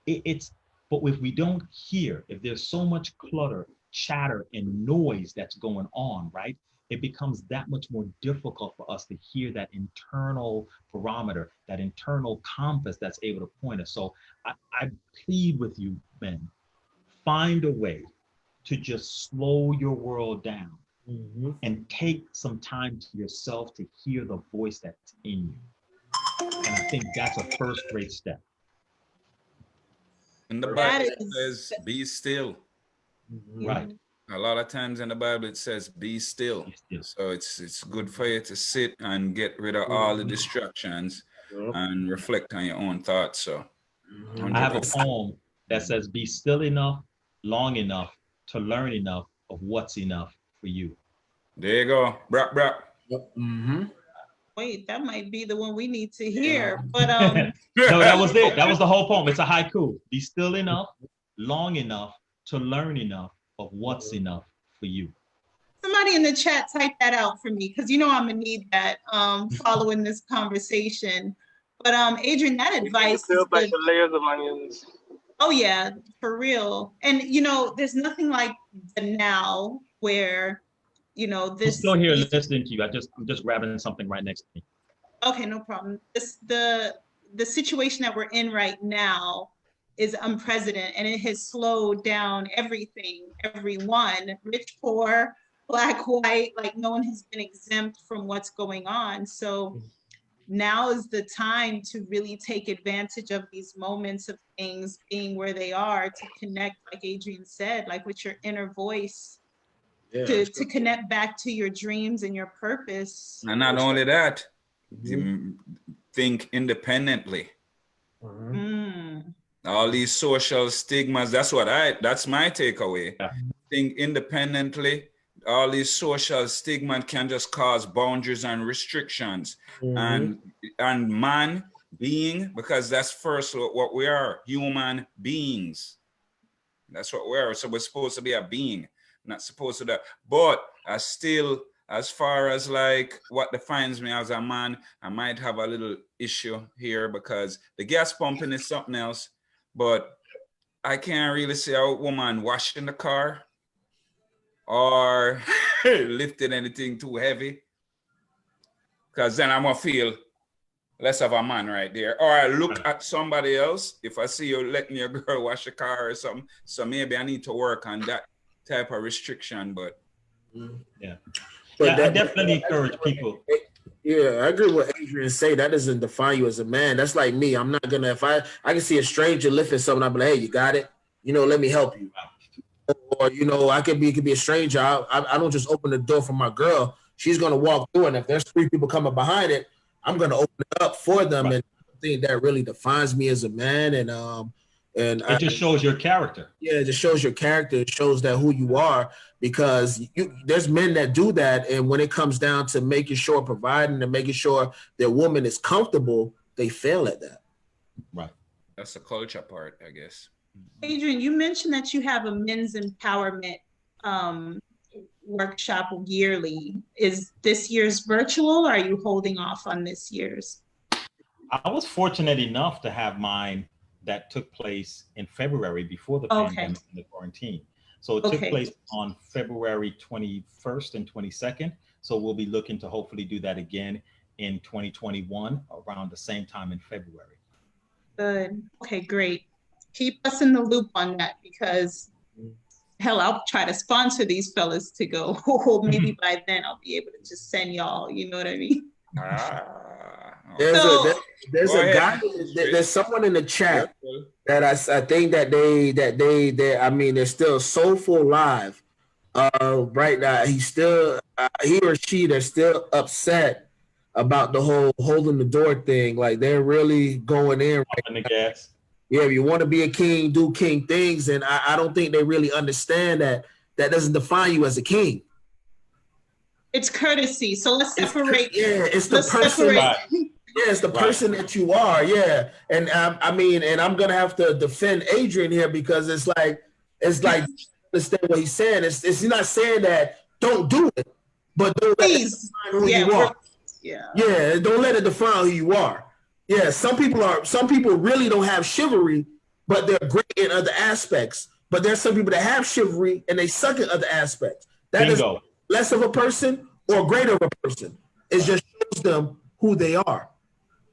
But if we don't hear, if there's so much clutter, chatter, and noise that's going on, right? It becomes that much more difficult for us to hear that internal barometer, that internal compass that's able to point us. So I plead with you, men, find a way to just slow your world down and take some time to yourself to hear the voice that's in you. And I think that's a first great step. In the Bible, it says, be still. Right. A lot of times in the Bible, it says, be still. So it's good for you to sit and get rid of all the distractions and reflect on your own thoughts. So 100%. I have a poem that says, be still enough, long enough to learn enough of what's enough for you. There you go. Brap, brap. Wait, that might be the one we need to hear. But no, that was it. That was the whole poem. It's a haiku. Be still enough, long enough to learn enough of what's enough for you. Somebody in the chat type that out for me, because I'm gonna need that following this conversation. But Adrian, that advice is good. The layers of onions. Oh yeah, for real. And there's nothing like the now where this. I'm still here listening to you. I'm just grabbing something right next to me. Okay, no problem. The situation that we're in right now is unprecedented, and it has slowed down everything, everyone, rich, poor, black, white, like no one has been exempt from what's going on. So now is the time to really take advantage of these moments of things being where they are, to connect, like Adrian said, like with your inner voice, to connect back to your dreams and your purpose. And not only that, think independently. All these social stigmas, that's my takeaway. Think independently. All these social stigma can just cause boundaries and restrictions. And man being, because that's first what we are, human beings. That's what we are. So we're supposed to be a being, not supposed to that. But I still as far as like what defines me as a man, I might have a little issue here because the gas pumping is something else, but I can't really see a woman washing the car or lifting anything too heavy, because then I'm gonna feel less of a man right there. Or I look at somebody else, if I see you letting your girl wash a car or something, so maybe I need to work on that type of restriction, but yeah. But I definitely encourage people. Yeah, I agree with Adrian say. That doesn't define you as a man. That's like me. I'm not gonna, if I can see a stranger lifting something, I'll be like, hey, you got it? Let me help you. Or, it could be a stranger. I don't just open the door for my girl. She's gonna walk through, and if there's 3 people coming behind it, I'm gonna open it up for them. Right. And I think that really defines me as a man. And it just shows your character. Yeah, it just shows your character. It shows that who you are, because there's men that do that, and when it comes down to making sure, providing and making sure their woman is comfortable, they fail at that. Right. That's the culture part, I guess. Adrian, you mentioned that you have a men's empowerment workshop yearly. Is this year's virtual, or are you holding off on this year's? I was fortunate enough to have mine that took place in February before the pandemic and the quarantine. So it took place on February 21st and 22nd. So we'll be looking to hopefully do that again in 2021 around the same time in February. Good. Okay, great. Keep us in the loop on that, because hell, I'll try to sponsor these fellas to go. Maybe by then I'll be able to just send y'all, you know what I mean? There's someone in the chat that I think that they're still Soulful Live right now. He or she, they're still upset about the whole holding the door thing. Like, they're really going in right the gas. Yeah, if you want to be a king, do king things. And I don't think they really understand that doesn't define you as a king. It's courtesy. So let's separate. It's the person. Yeah, it's the person that you are. Yeah. And and I'm going to have to defend Adrian here, because it's like understand what he's saying. It's not saying that don't do it, but don't let it define who you are. Yeah, don't let it define who you are. Yeah, some people really don't have chivalry, but they're great in other aspects. But there's some people that have chivalry and they suck at other aspects. That is less of a person or greater of a person. It just shows them who they are.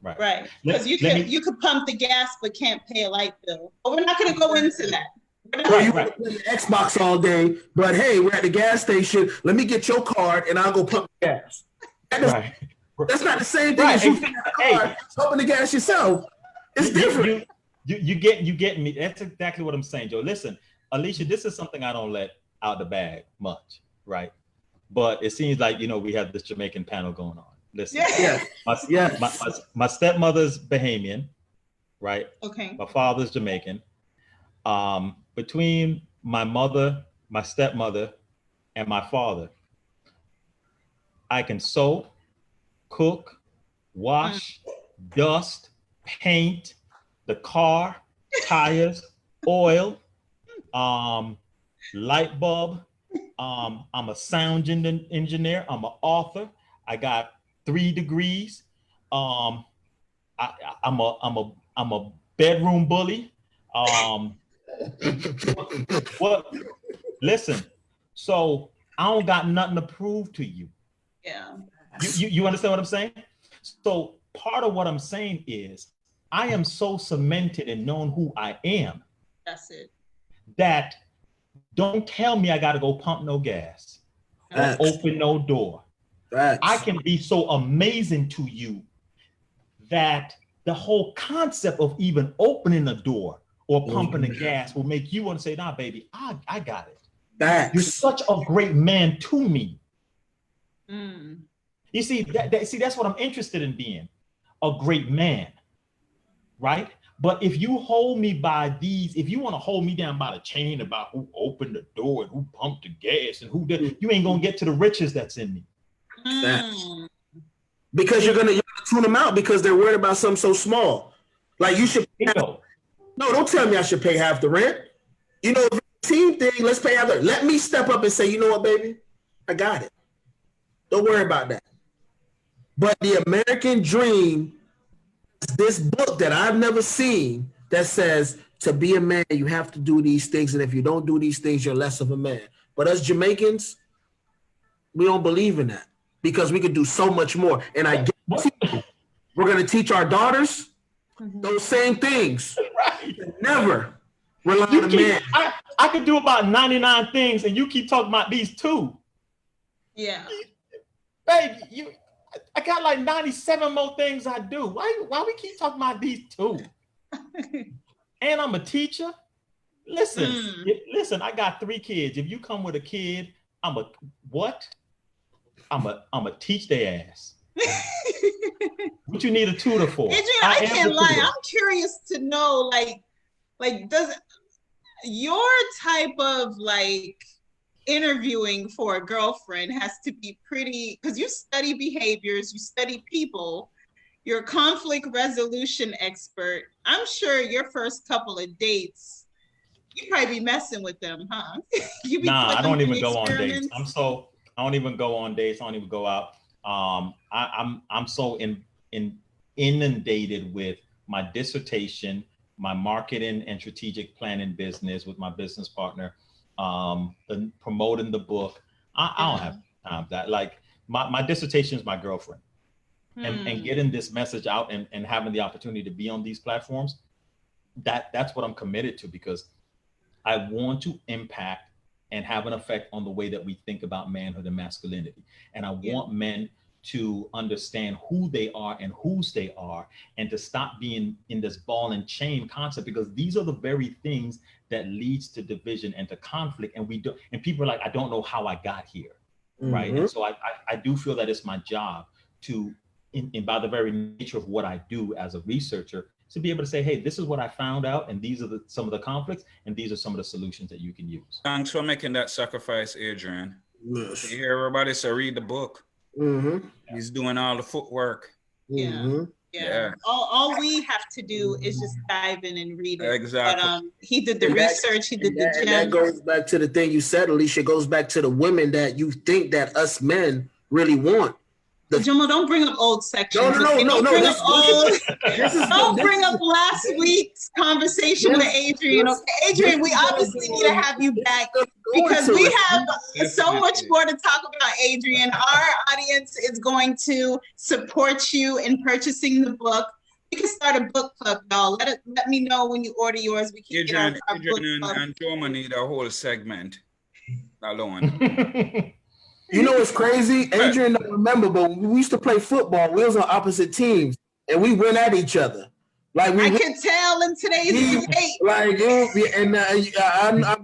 Right. Because you could pump the gas but can't pay a light bill. But we're not going to go into that. Or you can play the Xbox all day, but hey, we're at the gas station. Let me get your card and I'll go pump the gas. That's not the same thing as you getting a car, pumping the gas yourself. It's different. You get me. That's exactly what I'm saying, Joe. Listen, Alicia, this is something I don't let out the bag much, right? But it seems like, we have this Jamaican panel going on. Listen, my stepmother's Bahamian, right? Okay. My father's Jamaican. Between my mother, my stepmother, and my father, I can sew, cook, wash, dust, paint, the car, tires, oil, light bulb. I'm a sound engineer. I'm an author. I got 3 degrees. I'm a bedroom bully. What? Listen. So I don't got nothing to prove to you. Yeah. You understand what I'm saying? So part of what I'm saying is I am so cemented in knowing who I am. That's it. That don't tell me I got to go pump no gas or open no door. I can be so amazing to you that the whole concept of even opening a door or pumping the gas will make you want to say, nah, baby, I got it. You're such a great man to me. You see, that's what I'm interested in being, a great man, right? But if you hold me by if you want to hold me down by the chain about who opened the door and who pumped the gas and who did, you ain't going to get to the riches that's in me. Because you're gonna tune them out because they're worried about something so small. Like, you should no, don't tell me I should pay half the rent. If it's a team thing, let's pay half the rent. Let me step up and say, you know what, baby? I got it. Don't worry about that. But the American dream is this book that I've never seen that says to be a man, you have to do these things. And if you don't do these things, you're less of a man. But us Jamaicans, we don't believe in that because we could do so much more. And I guarantee you, we're going to teach our daughters those same things. Right. Never rely on a man. I could do about 99 things and you keep talking about these two. Yeah. Baby, I got like 97 more things I do. Why we keep talking about these two? And I'm a teacher. Listen, I got 3 kids. If you come with a kid, I'm a teach their ass. What you need a tutor for? Adrian, I can't lie. I'm curious to know, like does your type of like interviewing for a girlfriend has to be pretty, because you study behaviors, you study people, you're a conflict resolution expert. I'm sure your first couple of dates, you probably be messing with them, huh? I don't even go on dates. I don't even go on dates. I don't even go out. I'm so inundated with my dissertation, my marketing and strategic planning business with my business partner, promoting the book. I don't have time for that. Like my dissertation is my girlfriend. And getting this message out and having the opportunity to be on these platforms, that's what I'm committed to, because I want to impact and have an effect on the way that we think about manhood and masculinity. And I want men to understand who they are and whose they are, and to stop being in this ball and chain concept, because these are the very things that leads to division and to conflict. And people are like, I don't know how I got here. Right. And so I do feel that it's my job to, and by the very nature of what I do as a researcher, to be able to say, hey, this is what I found out, and these are some of the conflicts, and these are some of the solutions that you can use. Thanks for making that sacrifice, Adrian. Yes. You hear everybody, so read the book. He's doing all the footwork. Yeah. All we have to do is just dive in and read it. Exactly. But he did the research, he did the gems. And that goes back to the thing you said, Alicia. It goes back to the women that you think that us men really want. Jamal, don't bring up old sections. No. Don't bring up last week's conversation with Adrian. Okay, Adrian, we obviously need to have you back because we have so much more to talk about, Adrian. Our audience is going to support you in purchasing the book. We can start a book club, y'all. Let me know when you order yours. We can Adrian, get our book club. and Joma need a whole segment alone. You know what's crazy? Adrian don't remember, but when we used to play football, we was on opposite teams, and we went at each other. Like I can tell in today's debate. Like, I'm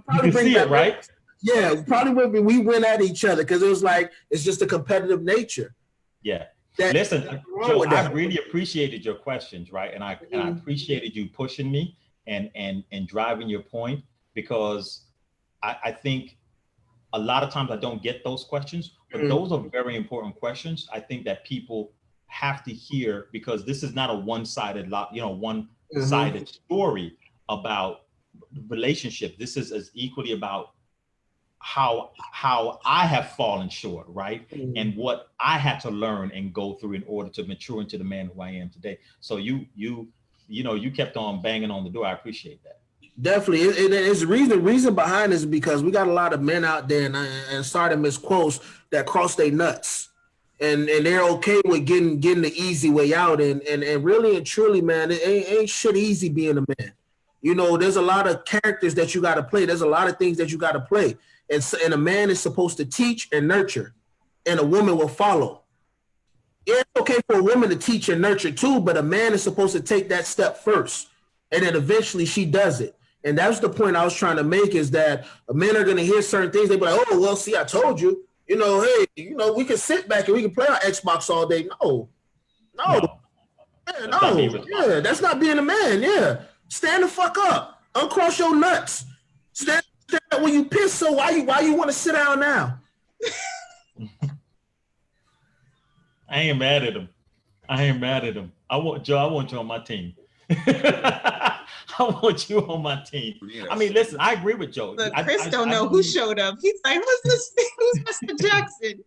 probably bringing that right. Yeah, probably we went at each other because it was like it's just a competitive nature. Yeah. Listen, Joe, I really appreciated your questions, right? And I appreciated you pushing me and driving your point, because I think a lot of times I don't get those questions, but those are very important questions. I think that people have to hear, because this is not a one-sided one-sided story about relationship. This is as equally about how I have fallen short, right? And what I had to learn and go through in order to mature into the man who I am today. So you kept on banging on the door. I appreciate that. Definitely. It's the reason behind this is because we got a lot of men out there, and sorry to misquote, that cross their nuts. And they're okay with getting the easy way out. And really and truly, man, it ain't shit easy being a man. You know, there's a lot of characters that you got to play. There's a lot of things that you got to play. And a man is supposed to teach and nurture, and a woman will follow. It's okay for a woman to teach and nurture too, but a man is supposed to take that step first, and then eventually she does it. And that's the point I was trying to make, is that men are going to hear certain things. They be like, oh, well, see, I told you, hey, we can sit back and we can play on Xbox all day. No. Yeah, that's not being a man. Yeah. Stand the fuck up. Uncross your nuts. Stand up when you piss. So why you want to sit down now? I ain't mad at him. I want you on my team. I want you on my team. Yes. I mean, listen, I agree with Joe. Look, Chris don't know who showed up. He's like, who's Mr. Jackson?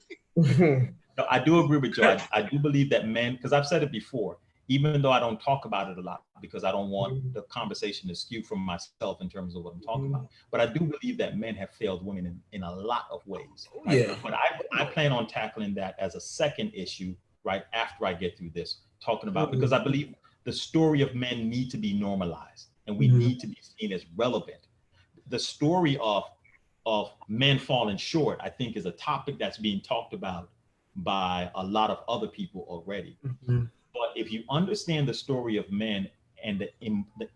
No, I do agree with Joe. I do believe that men, because I've said it before, even though I don't talk about it a lot because I don't want the conversation to skew from myself in terms of what I'm talking about. But I do believe that men have failed women in a lot of ways. Right? Yeah. But I plan on tackling that as a second issue right after I get through this, talking about, because I believe the story of men need to be normalized and we need to be seen as relevant. The story of men falling short, I think, is a topic that's being talked about by a lot of other people already. But if you understand the story of men and the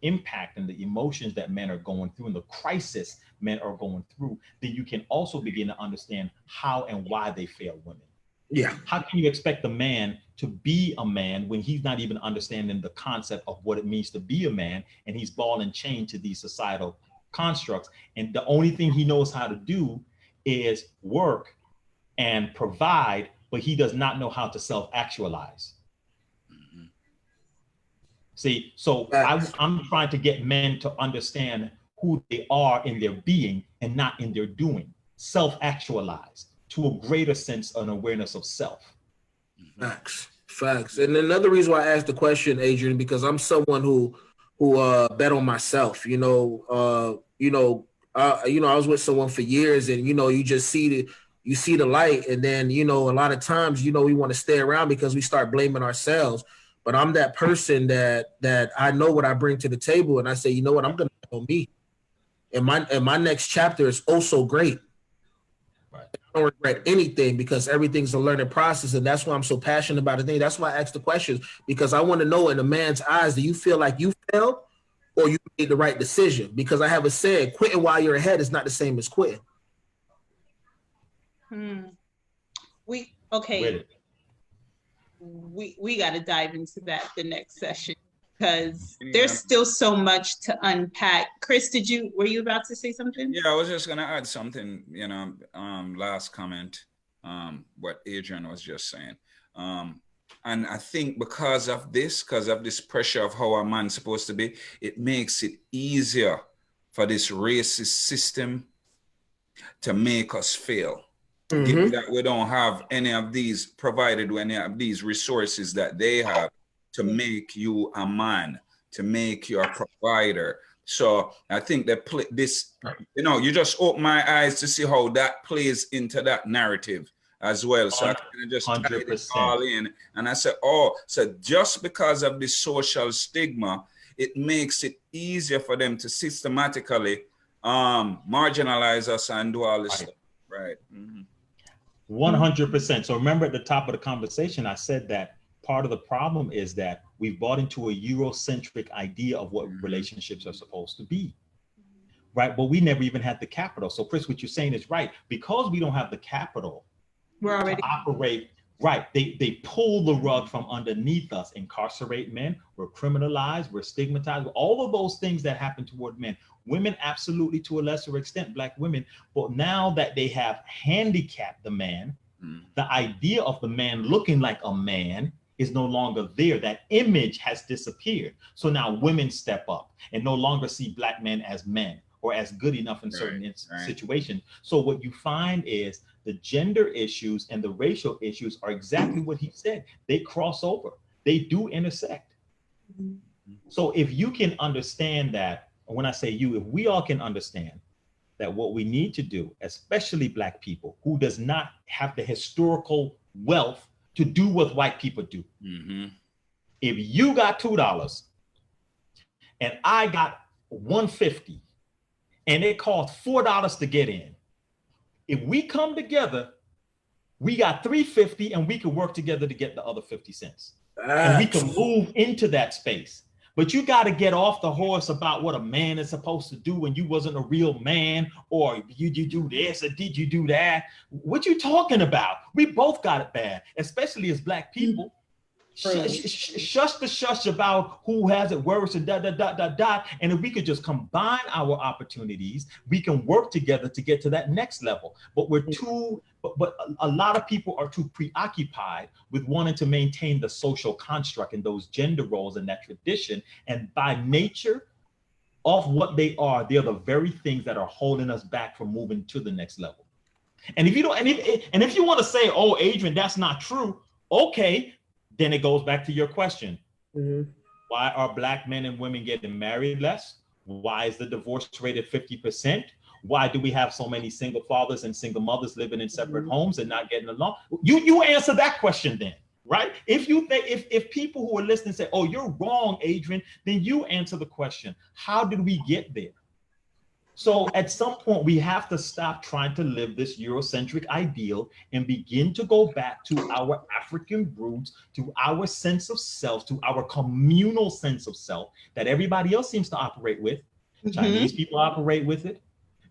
impact and the emotions that men are going through and the crisis men are going through, then you can also begin to understand how and why they fail women. Yeah. How can you expect a man to be a man when he's not even understanding the concept of what it means to be a man, and he's ball and chain to these societal constructs, and the only thing he knows how to do is work and provide, but he does not know how to self-actualize. See, so I'm trying to get men to understand who they are in their being and not in their doing, self-actualize to a greater sense and awareness of self. Facts. And another reason why I asked the question, Adrian, because I'm someone who bet on myself. I was with someone for years, and you just see the light, and then a lot of times we want to stay around because we start blaming ourselves. But I'm that person that I know what I bring to the table, and I say, you know what, I'm gonna bet on me, and my next chapter is also great. I don't regret anything because everything's a learning process, and that's why I'm so passionate about it. That's why I ask the questions, because I want to know in a man's eyes, do you feel like you failed or you made the right decision? Because I have a saying, quitting while you're ahead is not the same as quitting. We got to dive into that the next session, because there's still so much to unpack. Chris, were you about to say something? Yeah, I was just gonna add something, last comment, what Adrian was just saying. And I think because of this pressure of how a man's supposed to be, it makes it easier for this racist system to make us fail. Given that we don't have any of these provided, any of these resources that they have to make you a man, to make you a provider. So I think that this, you just open my eyes to see how that plays into that narrative as well. So I kind of just tie it all in, and I said, so just because of this social stigma, it makes it easier for them to systematically marginalize us and do all this stuff. Right. 100%. So remember at the top of the conversation, I said that part of the problem is that we've bought into a Eurocentric idea of what relationships are supposed to be, right? But we never even had the capital. So Chris, what you're saying is right. Because we don't have the capital to operate, right, they pull the rug from underneath us, incarcerate men, we're criminalized, we're stigmatized, all of those things that happen toward men. Women, absolutely, to a lesser extent, Black women. But now that they have handicapped the man, the idea of the man looking like a man is no longer there. That image has disappeared. So now women step up and no longer see Black men as men or as good enough in certain situations. So what you find is the gender issues and the racial issues are exactly what he said. They cross over. They do intersect. So if you can understand that, when I say you, if we all can understand that what we need to do, especially Black people who does not have the historical wealth to do what white people do. If you got $2 and I got $1.50 and it costs $4 to get in, if we come together, we got $3.50 and we can work together to get the other 50 cents. And we can move into that space. But you got to get off the horse about what a man is supposed to do when you wasn't a real man, or you do this or did you do that? What you talking about? We both got it bad, especially as Black people. Shush the shush about who has it worse and dot. And if we could just combine our opportunities, we can work together to get to that next level. But but a lot of people are too preoccupied with wanting to maintain the social construct and those gender roles and that tradition. And by nature of what they are the very things that are holding us back from moving to the next level. And if you don't, and if you want to say, oh, Adrian, that's not true, okay, then it goes back to your question. Mm-hmm. Why are Black men and women getting married less? Why is the divorce rate at 50%? Why do we have so many single fathers and single mothers living in separate homes and not getting along? You answer that question then, right? If you think, if people who are listening say, oh, you're wrong, Adrian, then you answer the question, how did we get there? So at some point, we have to stop trying to live this Eurocentric ideal and begin to go back to our African roots, to our sense of self, to our communal sense of self that everybody else seems to operate with. Mm-hmm. Chinese people operate with it.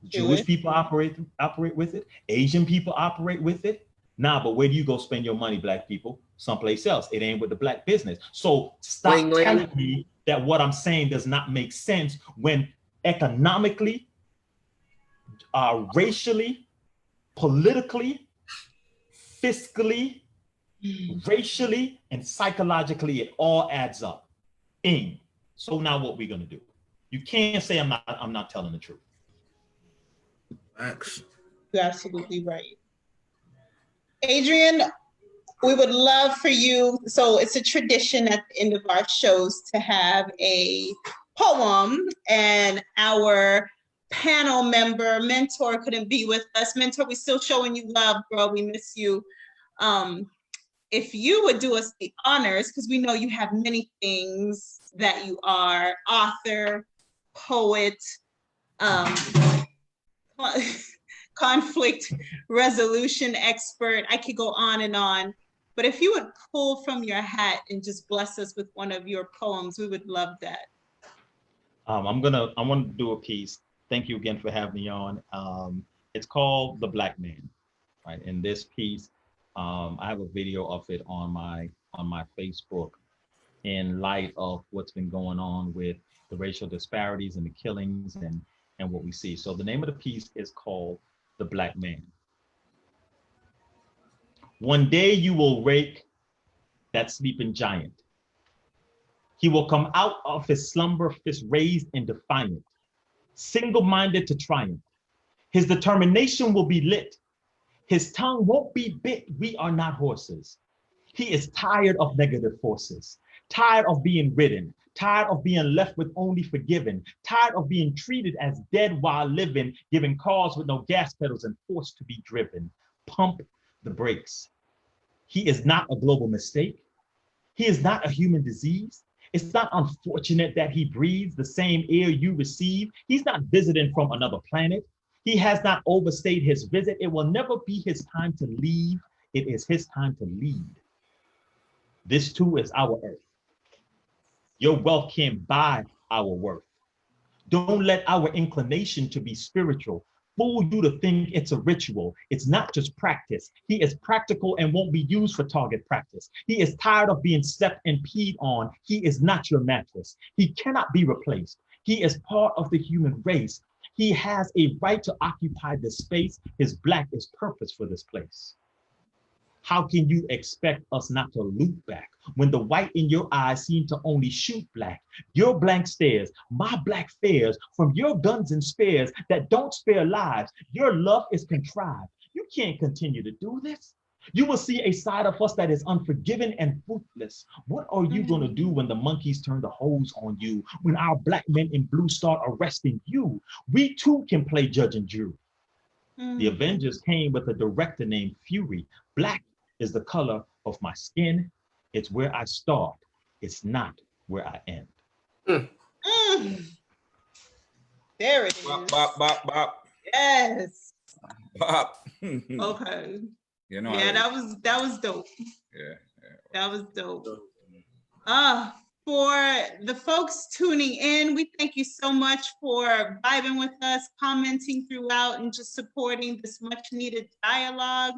Jewish people operate with it. Asian people operate with it. Nah, but where do you go spend your money, Black people? Someplace else. It ain't with the Black business. So stop telling me that what I'm saying does not make sense when economically, racially, politically, fiscally, racially, and psychologically, it all adds up. So now what we're gonna do? You can't say I'm not telling the truth. Max. You're absolutely right. Adrian, we would love for you, so it's a tradition at the end of our shows to have a poem, and our panel member, Mentor, couldn't be with us. Mentor, we still showing you love, bro. We miss you. If you would do us the honors, because we know you have many things that you are: author, poet, conflict resolution expert. I could go on and on. But if you would pull from your hat and just bless us with one of your poems, we would love that. I want to do a piece. Thank you again for having me on. It's called The Black Man, right? In this piece, I have a video of it on my Facebook in light of what's been going on with the racial disparities and the killings and what we see. So the name of the piece is called The Black Man. One day you will wake that sleeping giant. He will come out of his slumber, fist raised and defiant, single-minded to triumph. His determination will be lit. His tongue won't be bit. We are not horses. He is tired of negative forces, tired of being ridden, tired of being left with only forgiven, tired of being treated as dead while living, given cars with no gas pedals and forced to be driven. Pump the brakes. He is not a global mistake. He is not a human disease. It's not unfortunate that he breathes the same air you receive. He's not visiting from another planet. He has not overstayed his visit. It will never be his time to leave. It is his time to lead. This too is our earth. Your wealth can't buy our worth. Don't let our inclination to be spiritual fool you to think it's a ritual. It's not just practice. He is practical and won't be used for target practice. He is tired of being stepped and peed on. He is not your mattress. He cannot be replaced. He is part of the human race. He has a right to occupy this space. His Black is purpose for this place. How can you expect us not to loop back when the white in your eyes seem to only shoot black? Your blank stares, my black fares from your guns and spares that don't spare lives. Your love is contrived. You can't continue to do this. You will see a side of us that is unforgiving and ruthless. What are you going to do when the monkeys turn the hose on you? When our Black men in blue start arresting you? We too can play judge and jury. The Avengers came with a director named Fury. Black is the color of my skin. It's where I start. It's not where I end. There it is. Bop, bop, bop, bop. Yes. Bop. Okay. You know, yeah, that was dope. Yeah. That was dope. For the folks tuning in, we thank you so much for vibing with us, commenting throughout, and just supporting this much needed dialogue.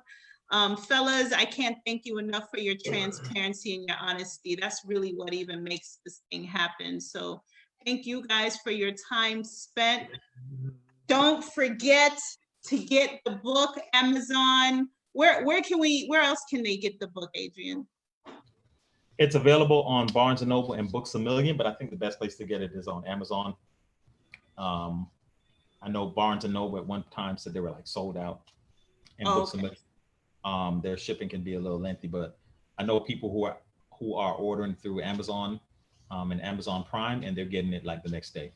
Fellas, I can't thank you enough for your transparency and your honesty. That's really what even makes this thing happen. So thank you guys for your time spent. Don't forget to get the book, Amazon. Where else can they get the book, Adrian? It's available on Barnes & Noble and Books A Million, but I think the best place to get it is on Amazon. I know Barnes & Noble at one time said they were like sold out. and book some. Their shipping can be a little lengthy, but I know people who are ordering through Amazon and Amazon Prime, and they're getting it like the next day.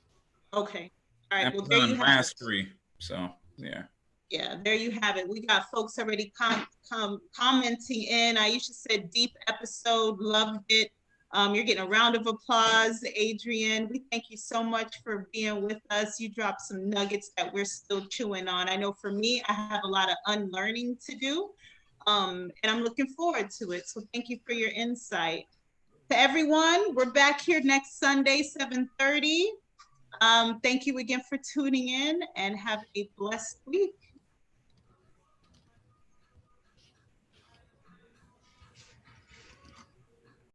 Okay. All right. Well, there Amazon you have it. Mastery. So yeah. Yeah, there you have it. We got folks already commenting in. Aisha said, deep episode, loved it. You're getting a round of applause, Adrian. We thank you so much for being with us. You dropped some nuggets that we're still chewing on. I know for me, I have a lot of unlearning to do, and I'm looking forward to it. So thank you for your insight. To everyone, we're back here next Sunday, 7:30. Thank you again for tuning in, and have a blessed week.